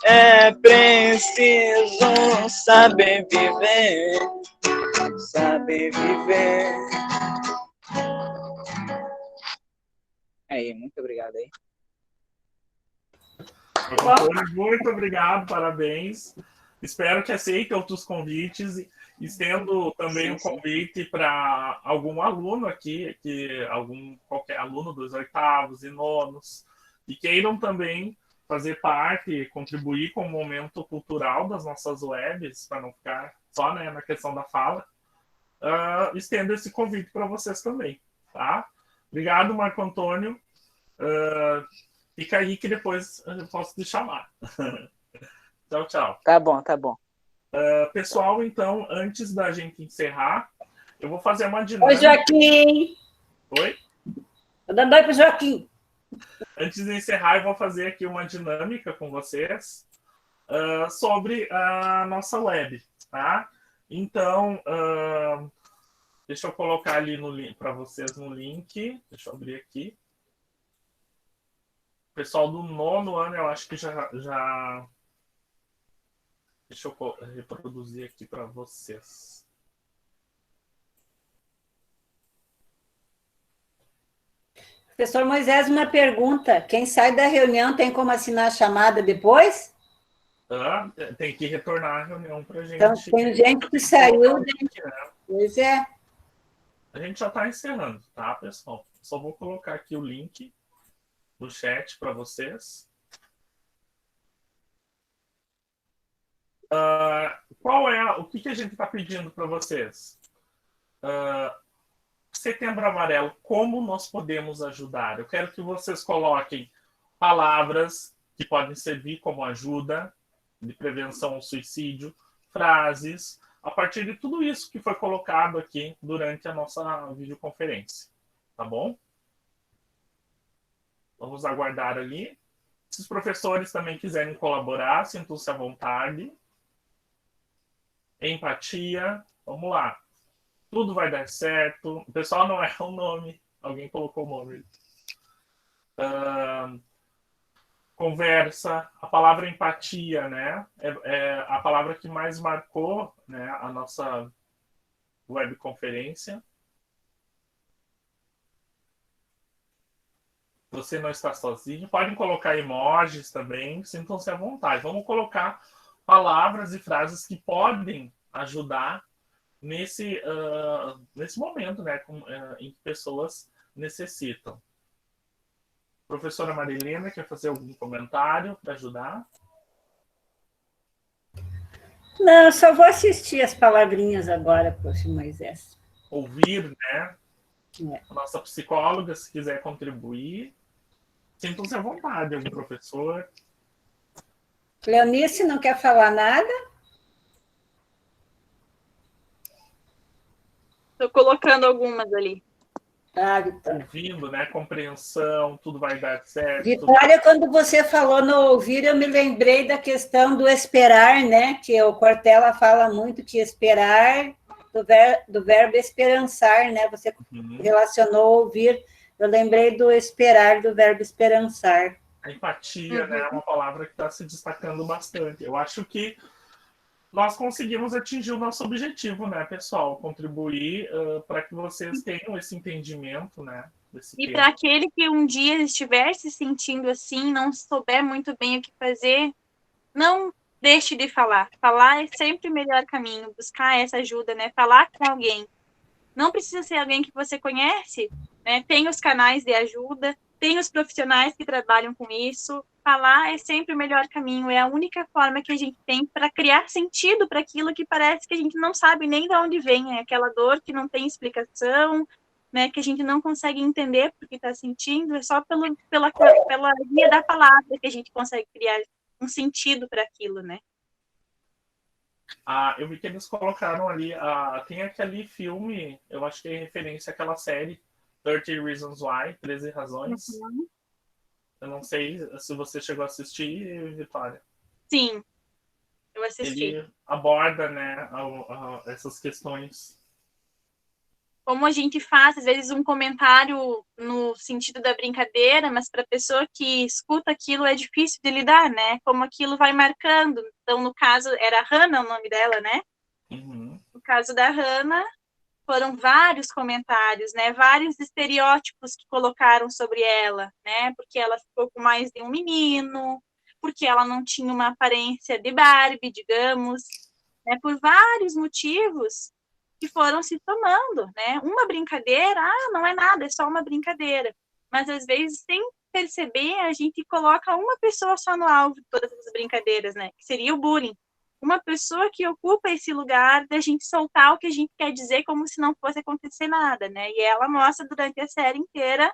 É preciso saber viver. Saber viver. Aí, muito obrigado aí. Muito obrigado, parabéns. Espero que aceite outros convites. Estendo também um convite para algum aluno aqui, qualquer aluno dos 8º e 9º, que queiram também fazer parte, contribuir com o momento cultural das nossas webs, para não ficar só, né, na questão da fala. Estendo esse convite para vocês também, tá? Obrigado, Marco Antônio. Fica aí que depois eu posso te chamar. Tchau, tchau. Tá bom. Pessoal, então, antes da gente encerrar, eu vou fazer uma dinâmica. Oi, Joaquim. Oi? Tô dando oi pro Joaquim. Antes de encerrar, eu vou fazer aqui uma dinâmica com vocês sobre a nossa web, tá? Então, Deixa eu colocar ali para vocês no link. Deixa eu abrir aqui. O pessoal do 9º ano, eu acho que já... Deixa eu reproduzir aqui para vocês. Professor Moisés, uma pergunta. Quem sai da reunião tem como assinar a chamada depois? Tem que retornar a reunião para a gente. Então, tem gente que saiu. Pois é. A gente já está encerrando, tá, pessoal? Só vou colocar aqui o link no chat para vocês. O que a gente está pedindo para vocês? Setembro Amarelo, como nós podemos ajudar? Eu quero que vocês coloquem palavras que podem servir como ajuda de prevenção ao suicídio, frases, a partir de tudo isso que foi colocado aqui durante a nossa videoconferência. Tá bom? Vamos aguardar ali. Se os professores também quiserem colaborar, sintam-se à vontade. Empatia. Vamos lá. Tudo vai dar certo. O pessoal não erra o nome. Alguém colocou o nome. Conversa. A palavra empatia, né? É a palavra que mais marcou, né, a nossa webconferência. Você não está sozinho. Podem colocar emojis também. Sintam-se à vontade. Vamos colocar palavras e frases que podem ajudar nesse momento, né, em que pessoas necessitam. Professora Marilena, quer fazer algum comentário para ajudar? Não, eu só vou assistir as palavrinhas agora, professor Moisés. Ouvir, né? A nossa psicóloga, se quiser contribuir. Sintam-se à vontade, algum professor. Leonice não quer falar nada? Estou colocando algumas ali. Vitória. Ouvindo, né? Compreensão, tudo vai dar certo. Vitória, quando você falou no ouvir, eu me lembrei da questão do esperar, né? Que o Cortella fala muito que esperar, do verbo esperançar, né? Você relacionou ouvir. Eu lembrei do esperar, do verbo esperançar. A empatia, né, é uma palavra que está se destacando bastante. Eu acho que nós conseguimos atingir o nosso objetivo, né, pessoal? Contribuir para que vocês tenham esse entendimento, né? E para aquele que um dia estiver se sentindo assim, não souber muito bem o que fazer, não deixe de falar. Falar é sempre o melhor caminho, buscar essa ajuda, né? Falar com alguém. Não precisa ser alguém que você conhece, né? Tem os canais de ajuda, tem os profissionais que trabalham com isso. Falar é sempre o melhor caminho, é a única forma que a gente tem para criar sentido para aquilo que parece que a gente não sabe nem de onde vem, é aquela dor que não tem explicação, né, que a gente não consegue entender porque está sentindo, é só pela via da palavra que a gente consegue criar um sentido para aquilo, né? Eu vi que eles colocaram ali, tem aquele filme, eu acho que é referência àquela série, 30 Reasons Why, 13 Razões. Uhum. Eu não sei se você chegou a assistir, Vitória. Sim, eu assisti. Ele aborda, né, essas questões. Como a gente faz, às vezes, um comentário no sentido da brincadeira, mas para a pessoa que escuta aquilo é difícil de lidar, né? Como aquilo vai marcando. Então, no caso, era Hannah o nome dela, né? Uhum. No caso da Hannah, foram vários comentários, né? Vários estereótipos que colocaram sobre ela, né? Porque ela ficou com mais de um menino, porque ela não tinha uma aparência de Barbie, digamos, né? Por vários motivos que foram se tomando, né? Uma brincadeira, não é nada, é só uma brincadeira. Mas, às vezes, sem perceber, a gente coloca uma pessoa só no alvo de todas as brincadeiras, né? Que seria o bullying. Uma pessoa que ocupa esse lugar da gente soltar o que a gente quer dizer como se não fosse acontecer nada, né? E ela mostra durante a série inteira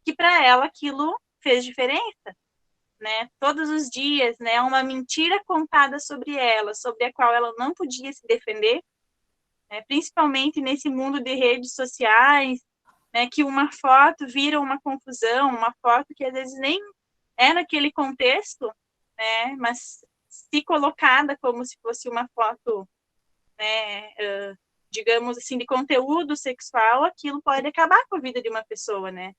que para ela aquilo fez diferença, né? Todos os dias, né? Uma mentira contada sobre ela, sobre a qual ela não podia se defender, né? Principalmente nesse mundo de redes sociais, né? Que uma foto vira uma confusão, uma foto que às vezes nem é naquele contexto, né? Mas se colocada como se fosse uma foto, né, digamos assim, de conteúdo sexual, aquilo pode acabar com a vida de uma pessoa, né?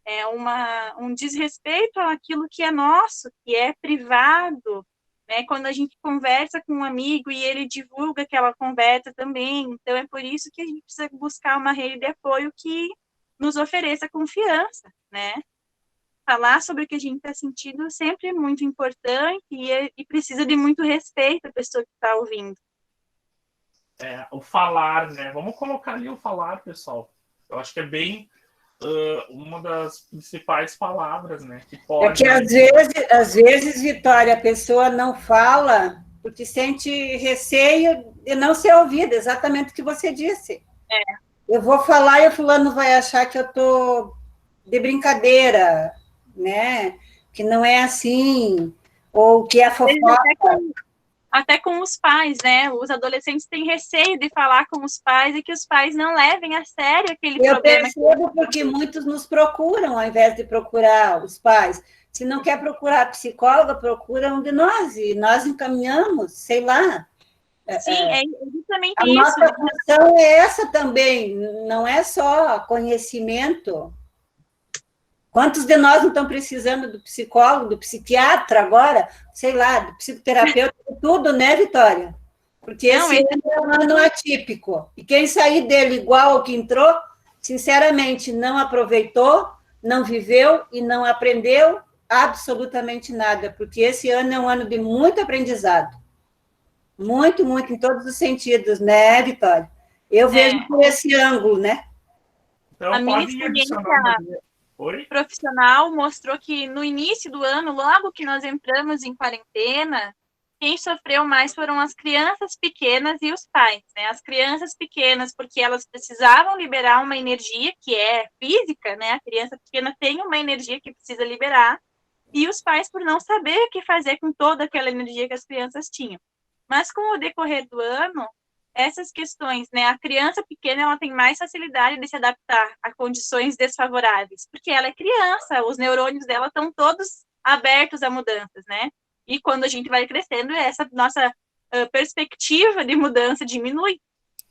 É um desrespeito àquilo que é nosso, que é privado, né? Quando a gente conversa com um amigo e ele divulga aquela conversa também, então é por isso que a gente precisa buscar uma rede de apoio que nos ofereça confiança, né? Falar sobre o que a gente está sentindo sempre é muito importante e precisa de muito respeito à pessoa que está ouvindo. O falar, né? Vamos colocar ali o falar, pessoal. Eu acho que é bem uma das principais palavras, né? Que pode... É que às vezes, Vitória, a pessoa não fala porque sente receio de não ser ouvida, exatamente o que você disse. Eu vou falar e o fulano vai achar que eu estou de brincadeira, né? Que não é assim, ou que é fofoca. Até com os pais, né? Os adolescentes têm receio de falar com os pais e que os pais não levem a sério aquele problema. Eu percebo porque muitos nos procuram, ao invés de procurar os pais. Se não quer procurar psicóloga, procura um de nós, e nós encaminhamos, sei lá. Sim, é justamente a isso. A nossa função é essa também, não é só conhecimento. Quantos de nós não estão precisando do psicólogo, do psiquiatra agora, sei lá, do psicoterapeuta, tudo, né, Vitória? Porque esse é um ano atípico. E quem sair dele igual ao que entrou, sinceramente, não aproveitou, não viveu e não aprendeu absolutamente nada, porque esse ano é um ano de muito aprendizado. Muito, muito, em todos os sentidos, né, Vitória? Eu vejo por esse ângulo, né? Então, a minha experiência profissional mostrou que no início do ano, logo que nós entramos em quarentena, quem sofreu mais foram as crianças pequenas e os pais, né? As crianças pequenas, porque elas precisavam liberar uma energia que é física, né? A criança pequena tem uma energia que precisa liberar, e os pais por não saber o que fazer com toda aquela energia que as crianças tinham. Mas com o decorrer do ano, essas questões, né, a criança pequena ela tem mais facilidade de se adaptar a condições desfavoráveis, porque ela é criança, os neurônios dela estão todos abertos a mudanças, né? E quando a gente vai crescendo, essa nossa perspectiva de mudança diminui.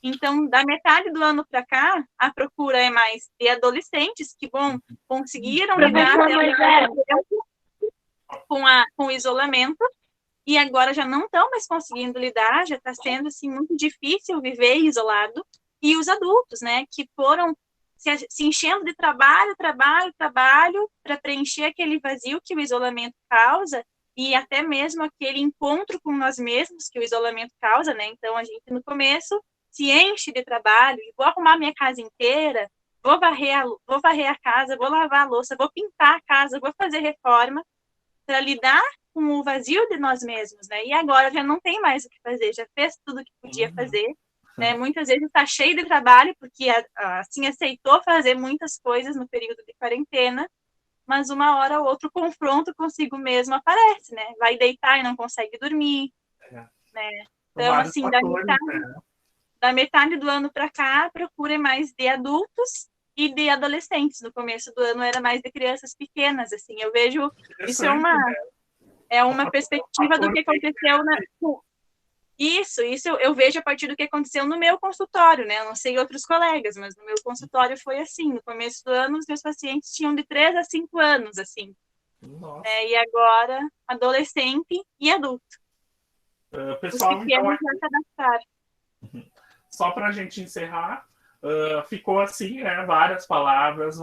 Então, da metade do ano para cá, a procura é mais de adolescentes que conseguiram lidar com o isolamento, e agora já não estão mais conseguindo lidar, já está sendo assim, muito difícil viver isolado, e os adultos, né, que foram se enchendo de trabalho para preencher aquele vazio que o isolamento causa, e até mesmo aquele encontro com nós mesmos que o isolamento causa, né, então a gente no começo se enche de trabalho, e vou arrumar minha casa inteira, vou varrer a casa, vou lavar a louça, vou pintar a casa, vou fazer reforma, para lidar com o vazio de nós mesmos, né? E agora já não tem mais o que fazer, já fez tudo o que podia fazer, né? Muitas vezes está cheio de trabalho, porque assim aceitou fazer muitas coisas no período de quarentena, mas uma hora ou outra o confronto consigo mesmo aparece, né? Vai deitar e não consegue dormir, né? Então, assim, da metade do ano para cá, a procura é mais de adultos e de adolescentes. No começo do ano era mais de crianças pequenas, assim. Eu vejo isso é uma perspectiva do que aconteceu Isso eu vejo a partir do que aconteceu no meu consultório, né? Eu não sei outros colegas, mas no meu consultório foi assim. No começo do ano, os meus pacientes tinham de 3 a 5 anos, assim. E agora, adolescente e adulto. Pessoal, os pequenos já se adaptaram. Só para a gente encerrar, ficou assim, né? Várias palavras,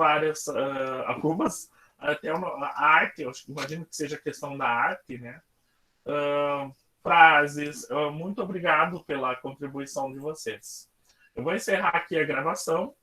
algumas... até uma arte, eu imagino que seja questão da arte, né? Frases. Muito obrigado pela contribuição de vocês. Eu vou encerrar aqui a gravação